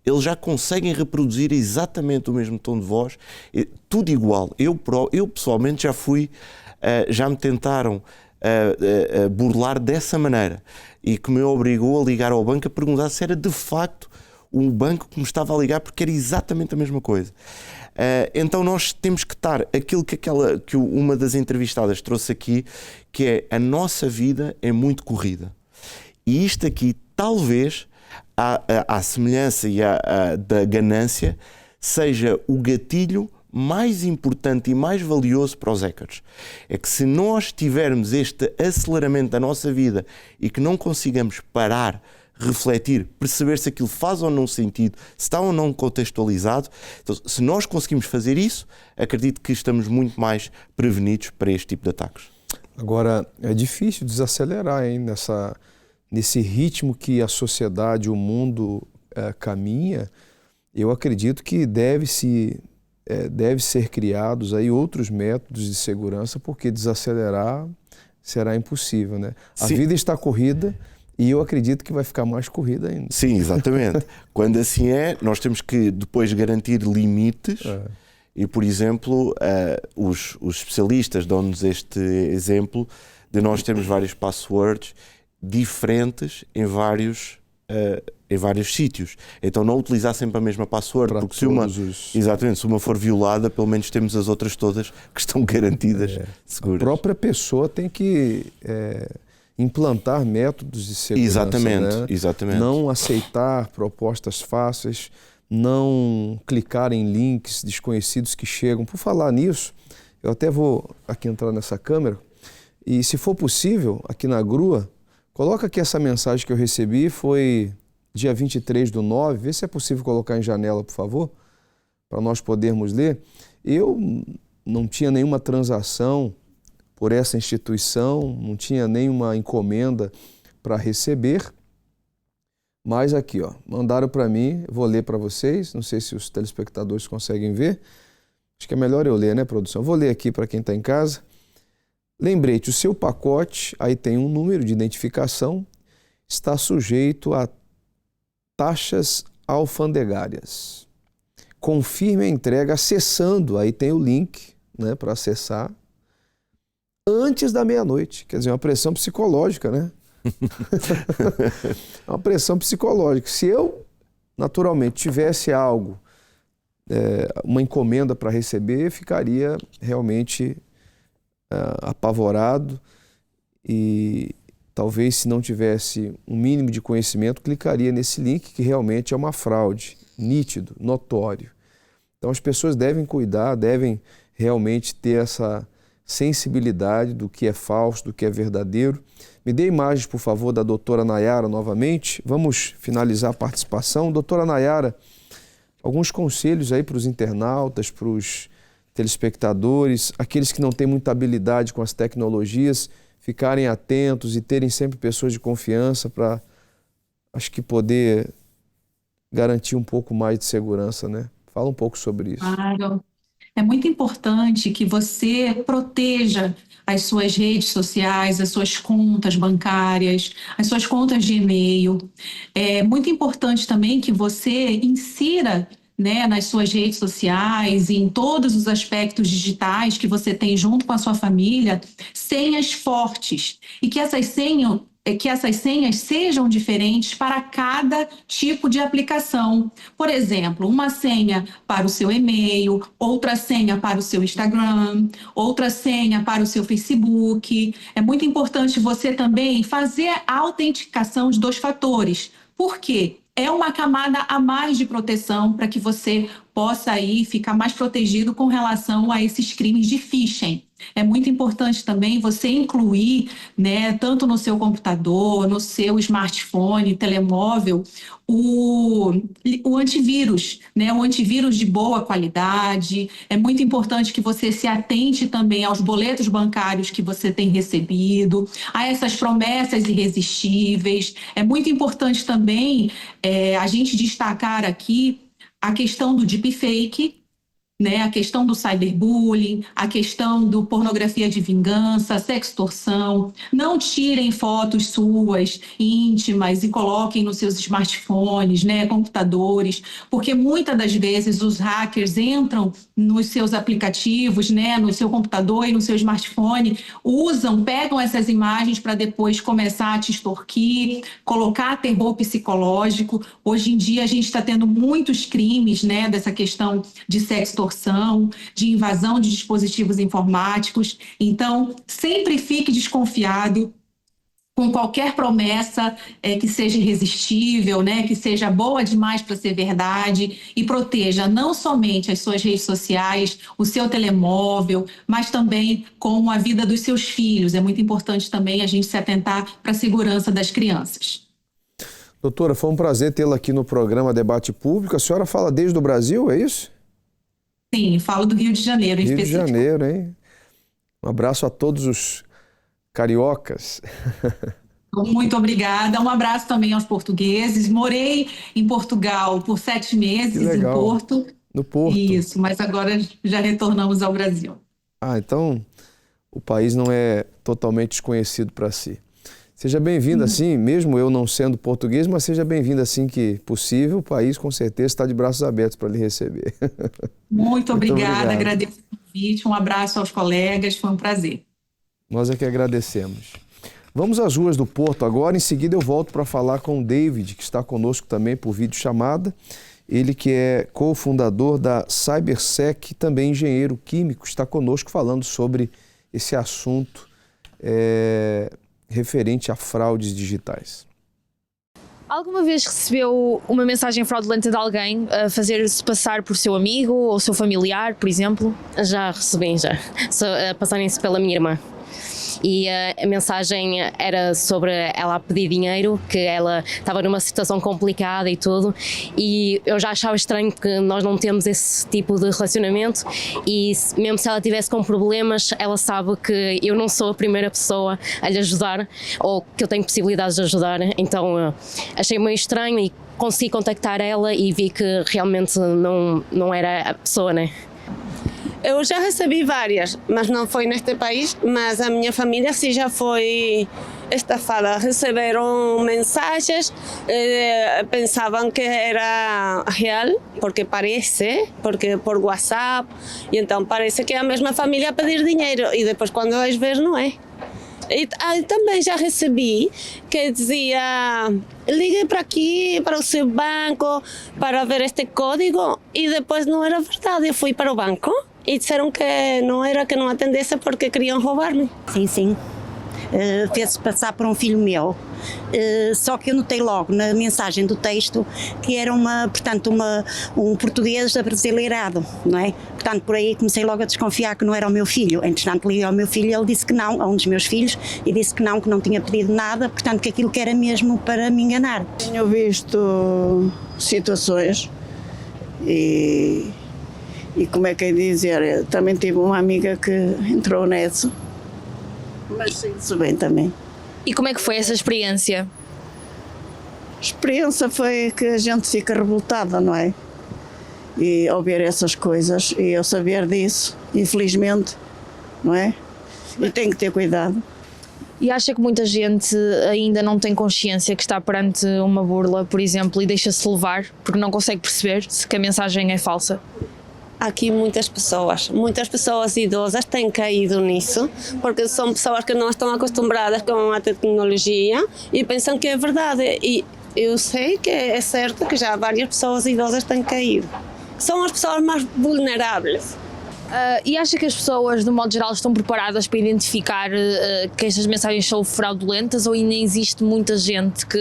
eles já conseguem reproduzir exatamente o mesmo tom de voz, tudo igual. Eu pessoalmente já me tentaram burlar dessa maneira e que me obrigou a ligar ao banco a perguntar se era de facto o banco que me estava a ligar, porque era exatamente a mesma coisa. Então nós temos que estar aquilo que uma das entrevistadas trouxe aqui, que é a nossa vida é muito corrida. E isto aqui, talvez, à semelhança da ganância, seja o gatilho mais importante e mais valioso para os hackers. É que se nós tivermos este aceleramento da nossa vida e que não consigamos parar, refletir, perceber se aquilo faz ou não sentido, se está ou não contextualizado, então, se nós conseguimos fazer isso, acredito que estamos muito mais prevenidos para este tipo de ataques. Agora, é difícil desacelerar, hein, nesse ritmo que a sociedade, o mundo caminha, eu acredito que deve ser criados aí outros métodos de segurança, porque desacelerar será impossível, né? A vida está corrida e eu acredito que vai ficar mais corrida ainda. Sim, exatamente. Quando assim é, nós temos que depois garantir limites e, por exemplo, os especialistas dão-nos este exemplo de nós termos vários passwords diferentes em vários sítios. Então não utilizar sempre a mesma password, porque se uma for violada, pelo menos temos as outras todas que estão garantidas, seguras. A própria pessoa tem que implantar métodos de segurança. Exatamente, né? exatamente. Não aceitar propostas fáceis, não clicar em links desconhecidos que chegam. Por falar nisso, eu até vou aqui entrar nessa câmera e, se for possível, aqui na grua, coloca aqui essa mensagem que eu recebi, foi dia 23/9, vê se é possível colocar em janela, por favor, para nós podermos ler. Eu não tinha nenhuma transação por essa instituição, não tinha nenhuma encomenda para receber, mas aqui, ó, mandaram para mim, vou ler para vocês, não sei se os telespectadores conseguem ver, acho que é melhor eu ler, né, produção? Vou ler aqui para quem está em casa. Lembrete, o seu pacote, aí tem um número de identificação, está sujeito a taxas alfandegárias. Confirme a entrega acessando, aí tem o link, né, para acessar, antes da meia-noite. Quer dizer, uma pressão psicológica, né? Uma pressão psicológica. Se eu, naturalmente, tivesse algo, uma encomenda para receber, ficaria realmente apavorado e talvez, se não tivesse um mínimo de conhecimento, clicaria nesse link, que realmente é uma fraude, nítido, notório. Então as pessoas devem cuidar, devem realmente ter essa sensibilidade do que é falso, do que é verdadeiro. Me dê imagens, por favor, da doutora Nayara novamente. Vamos finalizar a participação. Doutora Nayara, alguns conselhos aí para os internautas, para os telespectadores, aqueles que não têm muita habilidade com as tecnologias, ficarem atentos e terem sempre pessoas de confiança para, acho que, poder garantir um pouco mais de segurança, né? Fala um pouco sobre isso. Claro. É muito importante que você proteja as suas redes sociais, as suas contas bancárias, as suas contas de e-mail. É muito importante também que você insira, né, nas suas redes sociais e em todos os aspectos digitais que você tem junto com a sua família, senhas fortes e que essas senhas sejam diferentes para cada tipo de aplicação. Por exemplo, uma senha para o seu e-mail, outra senha para o seu Instagram, outra senha para o seu Facebook. É muito importante você também fazer a autenticação de 2 fatores. Por quê? É uma camada a mais de proteção para que você possa aí ficar mais protegido com relação a esses crimes de phishing. É muito importante também você incluir, né, tanto no seu computador, no seu smartphone, telemóvel, o antivírus, né, um antivírus de boa qualidade. É muito importante que você se atente também aos boletos bancários que você tem recebido, a essas promessas irresistíveis. É muito importante também a gente destacar aqui a questão do deepfake, né, a questão do cyberbullying, a questão do pornografia de vingança, sextorção. Não tirem fotos suas íntimas e coloquem nos seus smartphones, né, computadores, porque muitas das vezes os hackers entram nos seus aplicativos, né, no seu computador e no seu smartphone, pegam essas imagens para depois começar a te extorquir, colocar terror psicológico. Hoje em dia a gente está tendo muitos crimes, né, dessa questão de sextorção, de invasão de dispositivos informáticos. Então, sempre fique desconfiado com qualquer promessa que seja irresistível, né, que seja boa demais para ser verdade, e proteja não somente as suas redes sociais, o seu telemóvel, mas também com a vida dos seus filhos. É muito importante também a gente se atentar para a segurança das crianças. Doutora, foi um prazer tê-la aqui no programa Debate Público. A senhora fala desde o Brasil, é isso? Sim, falo do Rio de Janeiro, em específico. Rio de Janeiro, hein? Um abraço a todos os cariocas. Muito obrigada. Um abraço também aos portugueses. Morei em Portugal por 7 meses, em Porto. No Porto. Isso, mas agora já retornamos ao Brasil. Ah, então o país não é totalmente desconhecido para si. Seja bem-vindo assim, mesmo eu não sendo português, mas seja bem-vindo assim que possível. O país com certeza está de braços abertos para lhe receber. Muito obrigada, agradeço o convite. Um abraço aos colegas, foi um prazer. Nós é que agradecemos. Vamos às ruas do Porto agora, em seguida eu volto para falar com o David, que está conosco também por videochamada. Ele que é cofundador da CyberSec, também engenheiro químico, está conosco falando sobre esse assunto referente a fraudes digitais. Alguma vez recebeu uma mensagem fraudulenta de alguém a fazer-se passar por seu amigo ou seu familiar, por exemplo? Já recebi, a passarem-se pela minha irmã. E a mensagem era sobre ela a pedir dinheiro, que ela estava numa situação complicada e tudo, e eu já achava estranho porque nós não temos esse tipo de relacionamento, e mesmo se ela tivesse com problemas, ela sabe que eu não sou a primeira pessoa a lhe ajudar, ou que eu tenho possibilidades de ajudar, então achei meio estranho e consegui contactar ela e vi que realmente não era a pessoa, né? Eu já recebi várias, mas não foi neste país, mas a minha família sim já foi estafada. Receberam mensagens, pensavam que era real, porque por WhatsApp, e então parece que é a mesma família a pedir dinheiro, e depois quando vais ver não é. E também já recebi que dizia: ligue para aqui, para o seu banco, para ver este código, e depois não era verdade. Eu fui para o banco e disseram que não atendesse porque queriam roubar-me. Sim. Fez-se passar por um filho meu. Só que eu notei logo na mensagem do texto que era um português abrasileirado, não é? Portanto, por aí comecei logo a desconfiar que não era o meu filho. Entretanto, liguei ao meu filho e ele disse que não, a um dos meus filhos, e disse que não tinha pedido nada, portanto, que aquilo que era mesmo para me enganar. Tenho visto situações e como é que é dizer, também tive uma amiga que entrou nisso, mas sei-se bem também. E como é que foi essa experiência? A experiência foi que a gente fica revoltada, não é? E ao ver essas coisas, e eu saber disso, infelizmente, não é? E tenho que ter cuidado. E acha que muita gente ainda não tem consciência que está perante uma burla, por exemplo, e deixa-se levar porque não consegue perceber se que a mensagem é falsa? Aqui muitas pessoas idosas têm caído nisso, porque são pessoas que não estão acostumbradas com a tecnologia e pensam que é verdade. E eu sei que é certo que já várias pessoas idosas têm caído. São as pessoas mais vulneráveis. E acha que as pessoas, de modo geral, estão preparadas para identificar que estas mensagens são fraudulentas, ou ainda existe muita gente que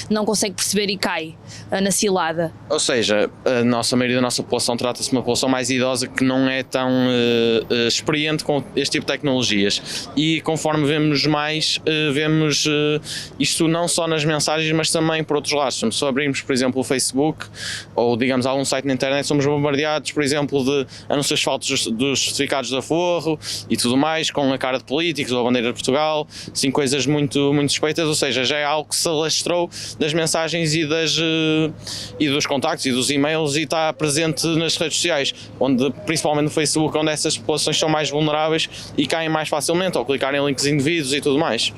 não consegue perceber e cai na cilada? Ou seja, a maioria da nossa população trata-se de uma população mais idosa que não é tão experiente com este tipo de tecnologias, e conforme vemos mais, vemos isto não só nas mensagens, mas também por outros lados. Se abrirmos, por exemplo, o Facebook ou, digamos, algum site na internet, somos bombardeados, por exemplo, de anúncios falsos dos certificados de aforro e tudo mais, com a cara de políticos ou a bandeira de Portugal, sim, coisas muito suspeitas. Ou seja, já é algo que se alastrou das mensagens e dos contactos e dos e-mails, e está presente nas redes sociais, onde, principalmente no Facebook, onde essas populações são mais vulneráveis e caem mais facilmente ao clicar em links indivíduos e tudo mais.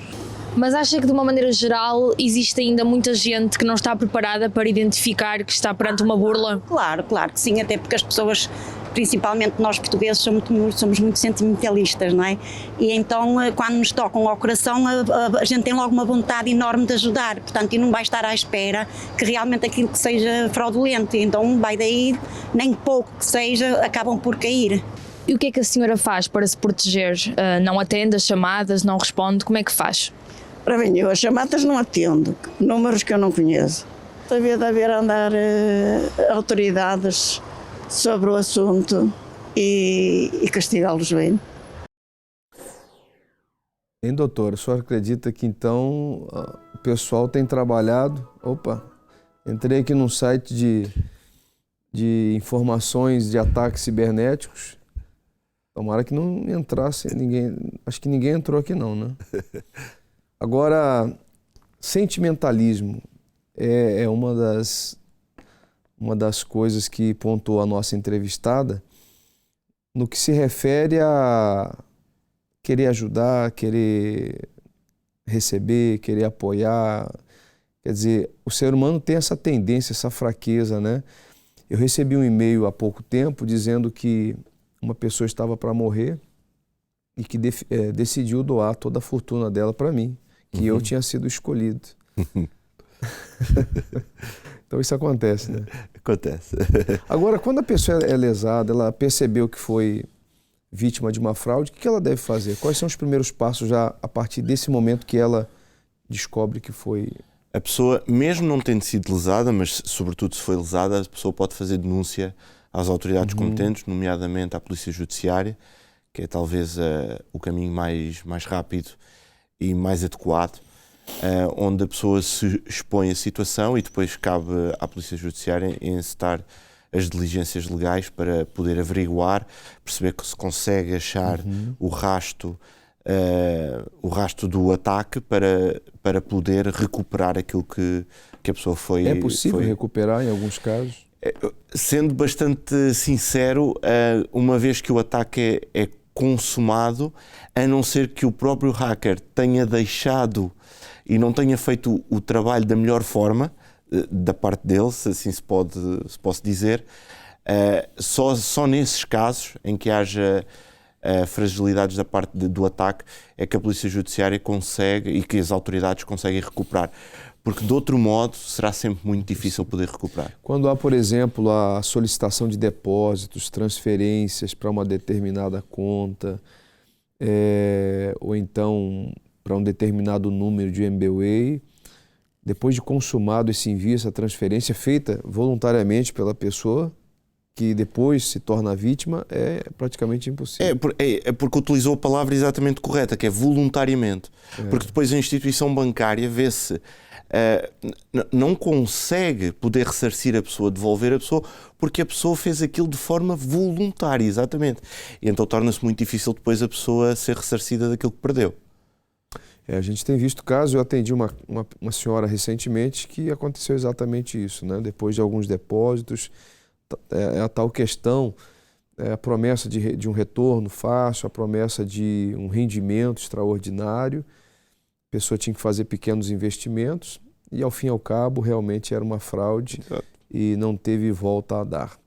Mas acha que, de uma maneira geral, existe ainda muita gente que não está preparada para identificar que está perante uma burla? Claro que sim, até porque as pessoas, principalmente nós portugueses, somos muito sentimentalistas, não é? E então, quando nos tocam ao coração, a gente tem logo uma vontade enorme de ajudar, portanto, e não vai estar à espera que realmente aquilo que seja fraudulento, então vai daí, nem pouco que seja, acabam por cair. E o que é que a senhora faz para se proteger? Não atende as chamadas, não responde, como é que faz? Ora bem, eu as chamadas não atendo, números que eu não conheço. Devia de haver andar autoridades sobre o assunto e castigá-los bem. Hein, doutora, a senhora acredita que então o pessoal tem trabalhado... Opa, entrei aqui num site de informações de ataques cibernéticos. Tomara que não entrasse ninguém. Acho que ninguém entrou aqui não, né? Agora, Sentimentalismo é uma das coisas que pontuou a nossa entrevistada no que se refere a querer ajudar, querer receber, querer apoiar. Quer dizer, o ser humano tem essa tendência, essa fraqueza, né? Eu recebi um e-mail há pouco tempo dizendo que uma pessoa estava para morrer e que decidiu doar toda a fortuna dela para mim, que eu tinha sido escolhido. Então isso acontece, né? Acontece. Agora, quando a pessoa é lesada, ela percebeu que foi vítima de uma fraude, o que ela deve fazer? Quais são os primeiros passos já a partir desse momento que ela descobre que foi... A pessoa, mesmo não tendo sido lesada, mas sobretudo se foi lesada, a pessoa pode fazer denúncia às autoridades competentes, nomeadamente à Polícia Judiciária, que é talvez o caminho mais rápido e mais adequado, onde a pessoa se expõe à situação e depois cabe à Polícia Judiciária encetar as diligências legais para poder averiguar, perceber que se consegue achar o rastro do ataque para poder recuperar aquilo que a pessoa foi... É possível recuperar em alguns casos? Sendo bastante sincero, uma vez que o ataque é consumado, a não ser que o próprio hacker tenha deixado e não tenha feito o trabalho da melhor forma, da parte dele, se assim se posso dizer, só nesses casos em que haja fragilidades da parte do ataque é que a Polícia Judiciária consegue e que as autoridades conseguem recuperar. Porque de outro modo será sempre muito difícil poder recuperar. Quando há, por exemplo, a solicitação de depósitos, transferências para uma determinada conta, ou então para um determinado número de MBWay, depois de consumado esse envio, essa transferência feita voluntariamente pela pessoa, que depois se torna vítima, é praticamente impossível. É porque utilizou a palavra exatamente correta, que é voluntariamente. Porque depois a instituição bancária vê-se não consegue poder ressarcir a pessoa, devolver a pessoa, porque a pessoa fez aquilo de forma voluntária, exatamente. E então torna-se muito difícil depois a pessoa ser ressarcida daquilo que perdeu. A gente tem visto casos, eu atendi uma senhora recentemente que aconteceu exatamente isso, né? Depois de alguns depósitos, a tal questão, a promessa de um retorno fácil, a promessa de um rendimento extraordinário, a pessoa tinha que fazer pequenos investimentos e, ao fim e ao cabo, realmente era uma fraude. Exato. E não teve volta a dar.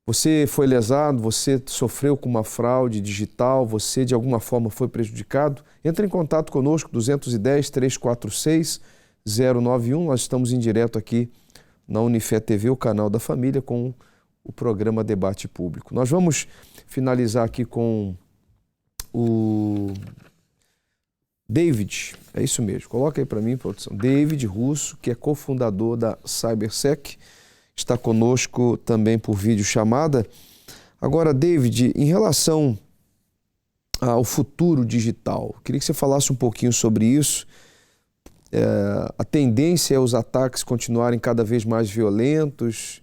Você foi lesado, você sofreu com uma fraude digital, você de alguma forma foi prejudicado? Entre em contato conosco, 210-346-091. Nós estamos em direto aqui na Unifé TV, o canal da família, com o programa Debate Público. Nós vamos finalizar aqui com o David, é isso mesmo, coloca aí para mim, produção. David Russo, que é cofundador da CyberSec, está conosco também por videochamada. Agora, David, em relação ao futuro digital, queria que você falasse um pouquinho sobre isso. A tendência é os ataques continuarem cada vez mais violentos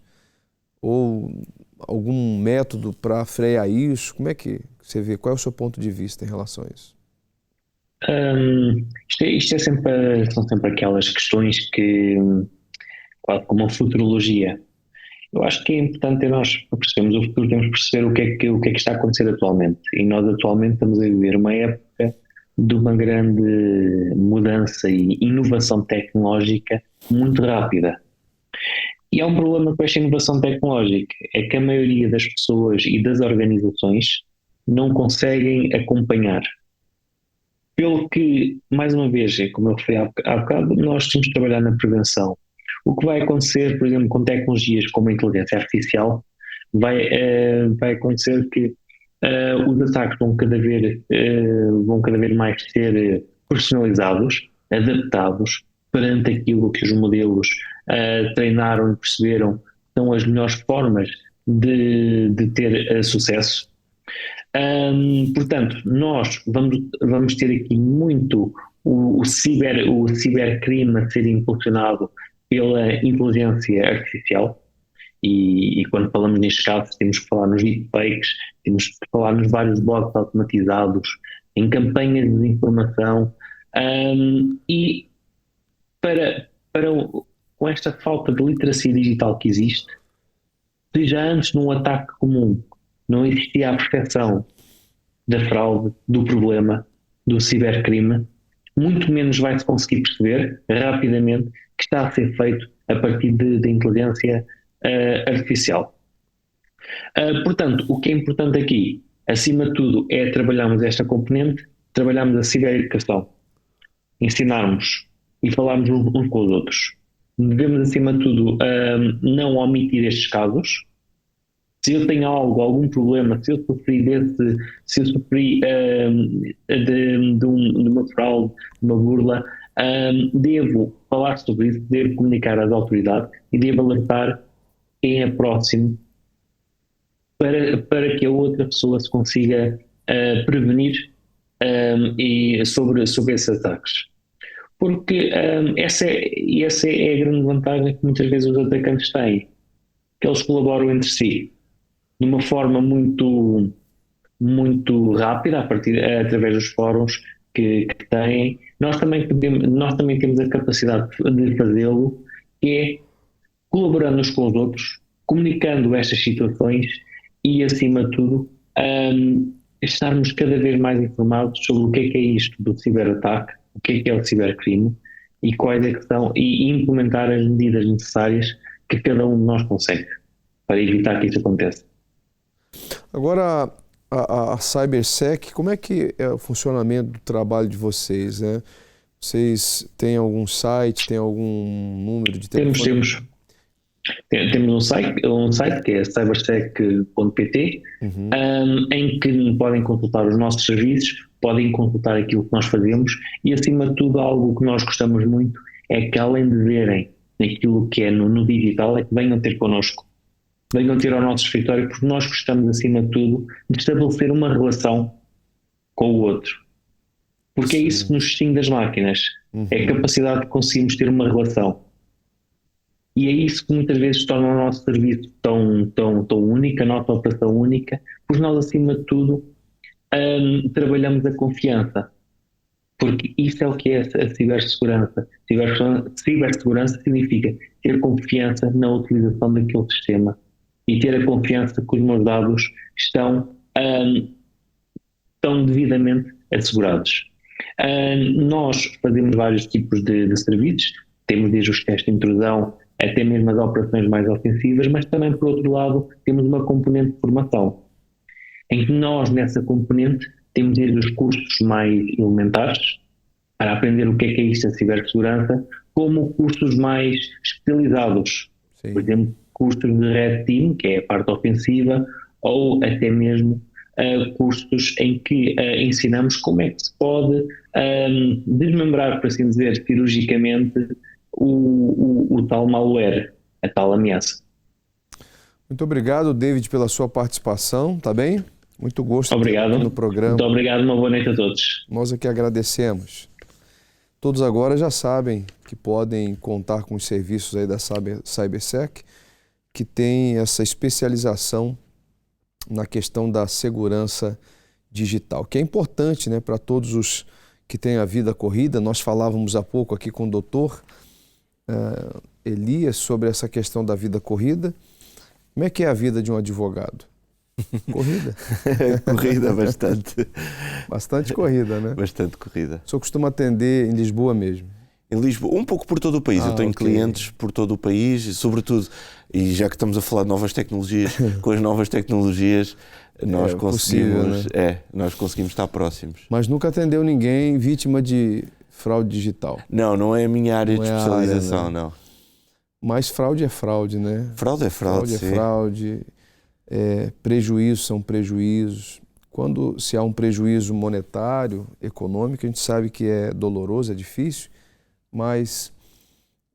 ou algum método para frear isso? Como é que você vê? Qual é o seu ponto de vista em relação a isso? São sempre aquelas questões que, quase como uma futurologia. Eu acho que é importante nós percebermos o futuro, temos que perceber o que é que está a acontecer atualmente. E nós atualmente estamos a viver uma época de uma grande mudança e inovação tecnológica muito rápida. E há um problema com esta inovação tecnológica, é que a maioria das pessoas e das organizações não conseguem acompanhar. Pelo que, mais uma vez, como eu referi há bocado, nós temos de trabalhar na prevenção. O que vai acontecer, por exemplo, com tecnologias como a inteligência artificial, vai acontecer que os ataques vão cada vez mais ser personalizados, adaptados perante aquilo que os modelos treinaram e perceberam são as melhores formas de ter sucesso. Portanto, nós vamos ter aqui muito o cibercrime a ser impulsionado pela inteligência artificial e quando falamos neste caso temos que falar nos deepfakes, temos que falar nos vários bots automatizados, em campanhas de desinformação e com esta falta de literacia digital que existe, se já antes num ataque comum não existia a percepção da fraude, do problema, do cibercrime, muito menos vai-se conseguir perceber rapidamente que está a ser feito a partir de inteligência artificial. Portanto, o que é importante aqui, acima de tudo, é trabalharmos esta componente, trabalharmos a cibereducação, ensinarmos e falarmos uns com os outros. Devemos, acima de tudo, não omitir estes casos. Se eu tenho algum problema, se eu sofri de uma fraude, de uma burla, devo falar sobre isso, devo comunicar às autoridades e devo alertar quem é próximo para que a outra pessoa se consiga prevenir sobre esses ataques. Porque essa é a grande vantagem que muitas vezes os atacantes têm, que eles colaboram entre si de uma forma muito, muito rápida, através dos fóruns que têm. Nós também temos a capacidade de fazê-lo, que é colaborando uns com os outros, comunicando estas situações e, acima de tudo, estarmos cada vez mais informados sobre o que é isto do ciberataque, o que é o cibercrime e quais é que são, e implementar as medidas necessárias que cada um de nós consegue para evitar que isso aconteça. Agora, a CyberSec, como é que é o funcionamento do trabalho de vocês, né? Vocês têm algum site, tem algum número de telefone? Temos um site que é cybersec.pt, em que podem consultar os nossos serviços, podem consultar aquilo que nós fazemos e, acima de tudo, algo que nós gostamos muito é que, além de verem aquilo que é no digital, é que venham ter connosco, venham ter ao nosso escritório, porque nós gostamos, acima de tudo, de estabelecer uma relação com o outro. Porque é isso que nos distingue das máquinas, é a capacidade de conseguirmos ter uma relação. E é isso que muitas vezes torna o nosso serviço tão único, a nossa operação única, porque nós, acima de tudo, trabalhamos a confiança. Porque isso é o que é a cibersegurança. Cibersegurança significa ter confiança na utilização daquele sistema e ter a confiança que os meus dados estão devidamente assegurados. Nós fazemos vários tipos de serviços, temos desde os testes de intrusão até mesmo as operações mais ofensivas, mas também, por outro lado, temos uma componente de formação, em que nós, nessa componente, temos desde os cursos mais elementares, para aprender o que é isto da cibersegurança, como cursos mais especializados. Sim. Por exemplo, cursos de Red Team, que é a parte ofensiva, ou até mesmo cursos em que ensinamos como é que se pode desmembrar, por assim dizer, cirurgicamente, o tal malware, a tal ameaça. Muito obrigado, David, pela sua participação, tá bem? Muito gosto obrigado. Aqui no programa. Muito obrigado, uma boa noite a todos. Nós aqui agradecemos. Todos agora já sabem que podem contar com os serviços aí da CyberSec, que tem essa especialização na questão da segurança digital, que é importante, né, para todos os que têm a vida corrida. Nós falávamos há pouco aqui com o doutor Elias sobre essa questão da vida corrida. Como é que é a vida de um advogado? Corrida? Corrida, bastante. Bastante corrida, né? Bastante corrida. O senhor costuma atender em Lisboa mesmo? Em Lisboa, um pouco por todo o país. Eu tenho clientes por todo o país, e sobretudo, e já que estamos a falar de novas tecnologias, com as novas tecnologias nós conseguimos, possível, né? Nós conseguimos estar próximos. Mas nunca atendeu ninguém vítima de fraude digital? Não é a minha área de especialização, área, né? não. Mas fraude é fraude, né? Fraude é fraude, fraude é fraude. Prejuízos são prejuízos. Quando se há um prejuízo monetário, econômico, a gente sabe que é doloroso, é difícil, mas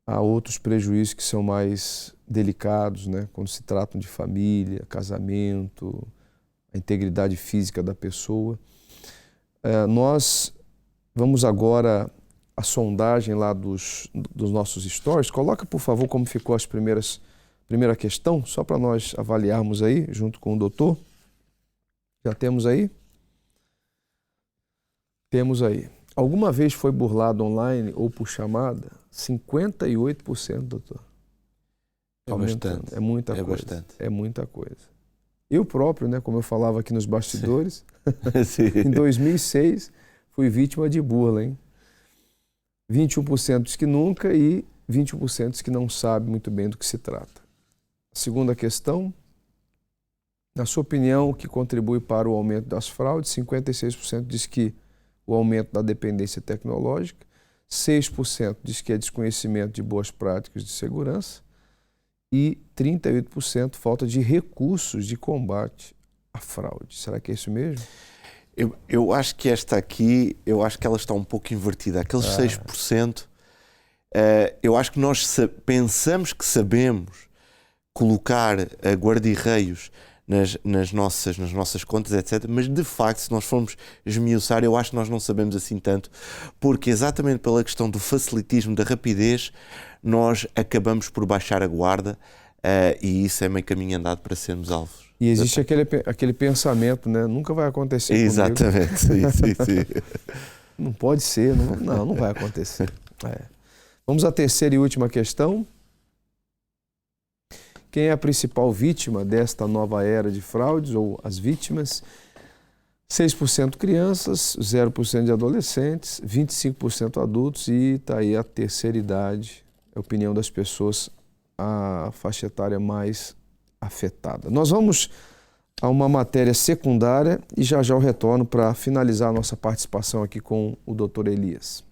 há outros prejuízos que são mais delicados, né? Quando se tratam de família, casamento, a integridade física da pessoa. Nós vamos agora à sondagem lá dos nossos stories. Coloca, por favor, como ficou as primeira questão, só para nós avaliarmos aí, junto com o doutor. Já temos aí? Temos aí. Alguma vez foi burlado online ou por chamada? 58%, doutor. É bastante. É muita coisa. Bastante. É muita coisa. Eu próprio, né, como eu falava aqui nos bastidores, Sim. em 2006 fui vítima de burla, hein? 21% diz que nunca e 21% diz que não sabe muito bem do que se trata. A segunda questão, na sua opinião, o que contribui para o aumento das fraudes? 56% diz que o aumento da dependência tecnológica, 6% diz que é desconhecimento de boas práticas de segurança e 38% falta de recursos de combate à fraude. Será que é isso mesmo? Eu acho que esta aqui, eu acho que ela está um pouco invertida. Aqueles 6%, eu acho que nós pensamos que sabemos colocar guarda-reios nas nossas contas, etc. Mas, de facto, se nós formos esmiuçar, eu acho que nós não sabemos assim tanto, porque exatamente pela questão do facilitismo, da rapidez, nós acabamos por baixar a guarda e isso é meio caminho andado para sermos alvos. E existe aquele pensamento, né? Nunca vai acontecer comigo. Exatamente, sim. Não pode ser, não vai acontecer. Vamos à terceira e última questão. Quem é a principal vítima desta nova era de fraudes, ou as vítimas? 6% crianças, 0% de adolescentes, 25% adultos e está aí a terceira idade, a opinião das pessoas, a faixa etária mais afetada. Nós vamos a uma matéria secundária e já eu retorno para finalizar a nossa participação aqui com o Dr. Elias.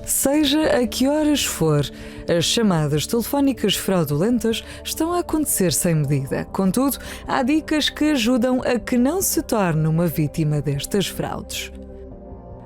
Seja a que horas for, as chamadas telefónicas fraudulentas estão a acontecer sem medida. Contudo, há dicas que ajudam a que não se torne uma vítima destas fraudes.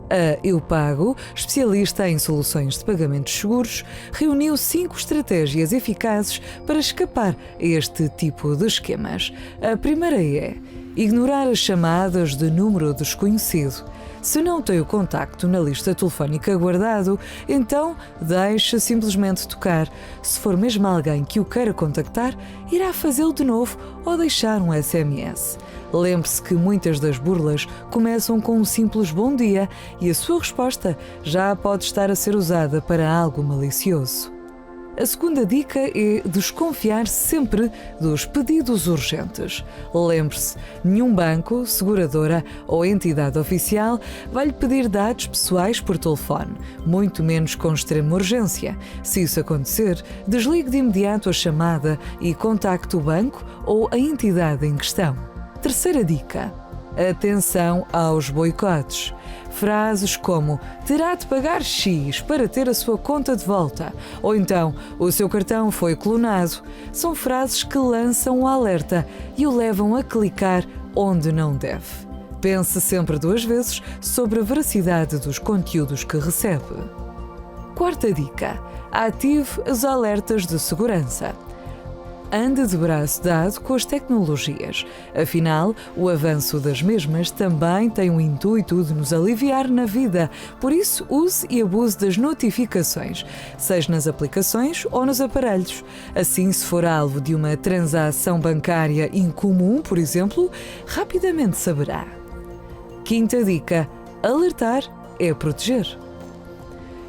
A Eu Pago, especialista em soluções de pagamentos seguros, reuniu 5 estratégias eficazes para escapar a este tipo de esquemas. A primeira é ignorar as chamadas de número desconhecido. Se não tem o contacto na lista telefónica guardado, então deixe simplesmente tocar. Se for mesmo alguém que o queira contactar, irá fazê-lo de novo ou deixar um SMS. Lembre-se que muitas das burlas começam com um simples bom dia e a sua resposta já pode estar a ser usada para algo malicioso. A segunda dica é desconfiar sempre dos pedidos urgentes. Lembre-se, nenhum banco, seguradora ou entidade oficial vai lhe pedir dados pessoais por telefone, muito menos com extrema urgência. Se isso acontecer, desligue de imediato a chamada e contacte o banco ou a entidade em questão. Terceira dica: atenção aos boicotes. Frases como terá de pagar X para ter a sua conta de volta ou então o seu cartão foi clonado são frases que lançam o alerta e o levam a clicar onde não deve. Pense sempre 2 vezes sobre a veracidade dos conteúdos que recebe. Quarta dica: ative os alertas de segurança. Ande de braço dado com as tecnologias. Afinal, o avanço das mesmas também tem o intuito de nos aliviar na vida. Por isso, use e abuse das notificações, seja nas aplicações ou nos aparelhos. Assim, se for alvo de uma transação bancária incomum, por exemplo, rapidamente saberá. Quinta dica: alertar é proteger.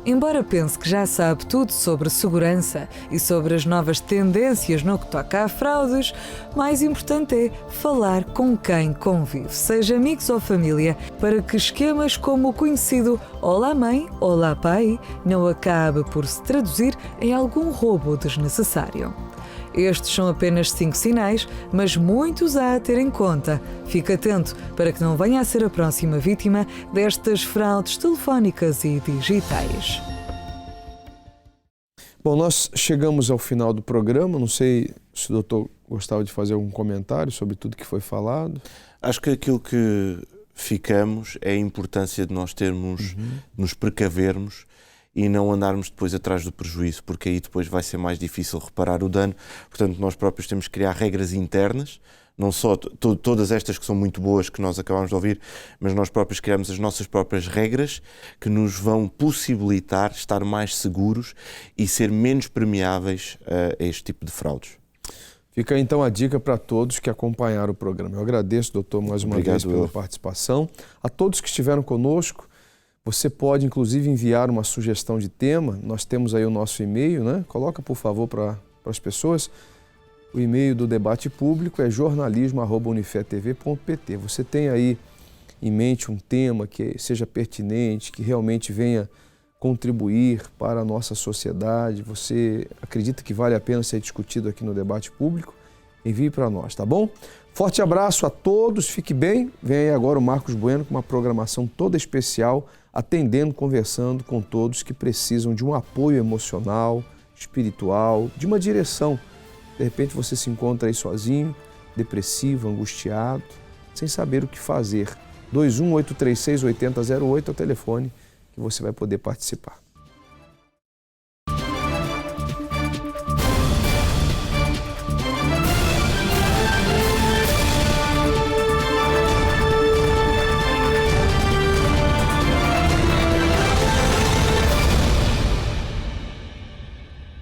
Embora pense que já sabe tudo sobre segurança e sobre as novas tendências no que toca a fraudes, mais importante é falar com quem convive, seja amigos ou família, para que esquemas como o conhecido Olá Mãe, Olá Pai não acabe por se traduzir em algum roubo desnecessário. Estes são apenas 5 sinais, mas muitos há a ter em conta. Fique atento para que não venha a ser a próxima vítima destas fraudes telefónicas e digitais. Bom, nós chegamos ao final do programa. Não sei se o doutor gostava de fazer algum comentário sobre tudo que foi falado. Acho que aquilo que ficamos é a importância de nós termos, nos precavermos e não andarmos depois atrás do prejuízo, porque aí depois vai ser mais difícil reparar o dano. Portanto, nós próprios temos que criar regras internas, não só todas estas que são muito boas que nós acabamos de ouvir, mas nós próprios criamos as nossas próprias regras que nos vão possibilitar estar mais seguros e ser menos permeáveis a este tipo de fraudes. Fica então a dica para todos que acompanharam o programa. Eu agradeço, doutor, mais uma vez pela participação. A todos que estiveram conosco, Você pode, inclusive, enviar uma sugestão de tema. Nós temos aí o nosso e-mail, né? Coloca, por favor, para as pessoas. O e-mail do Debate Público é jornalismo@unifetv.pt. Você tem aí em mente um tema que seja pertinente, que realmente venha contribuir para a nossa sociedade, você acredita que vale a pena ser discutido aqui no Debate Público? Envie para nós, tá bom? Forte abraço a todos, fique bem. Vem aí agora o Marcos Bueno com uma programação toda especial, atendendo, conversando com todos que precisam de um apoio emocional, espiritual, de uma direção. De repente você se encontra aí sozinho, depressivo, angustiado, sem saber o que fazer. 21-836-8008 é o telefone que você vai poder participar.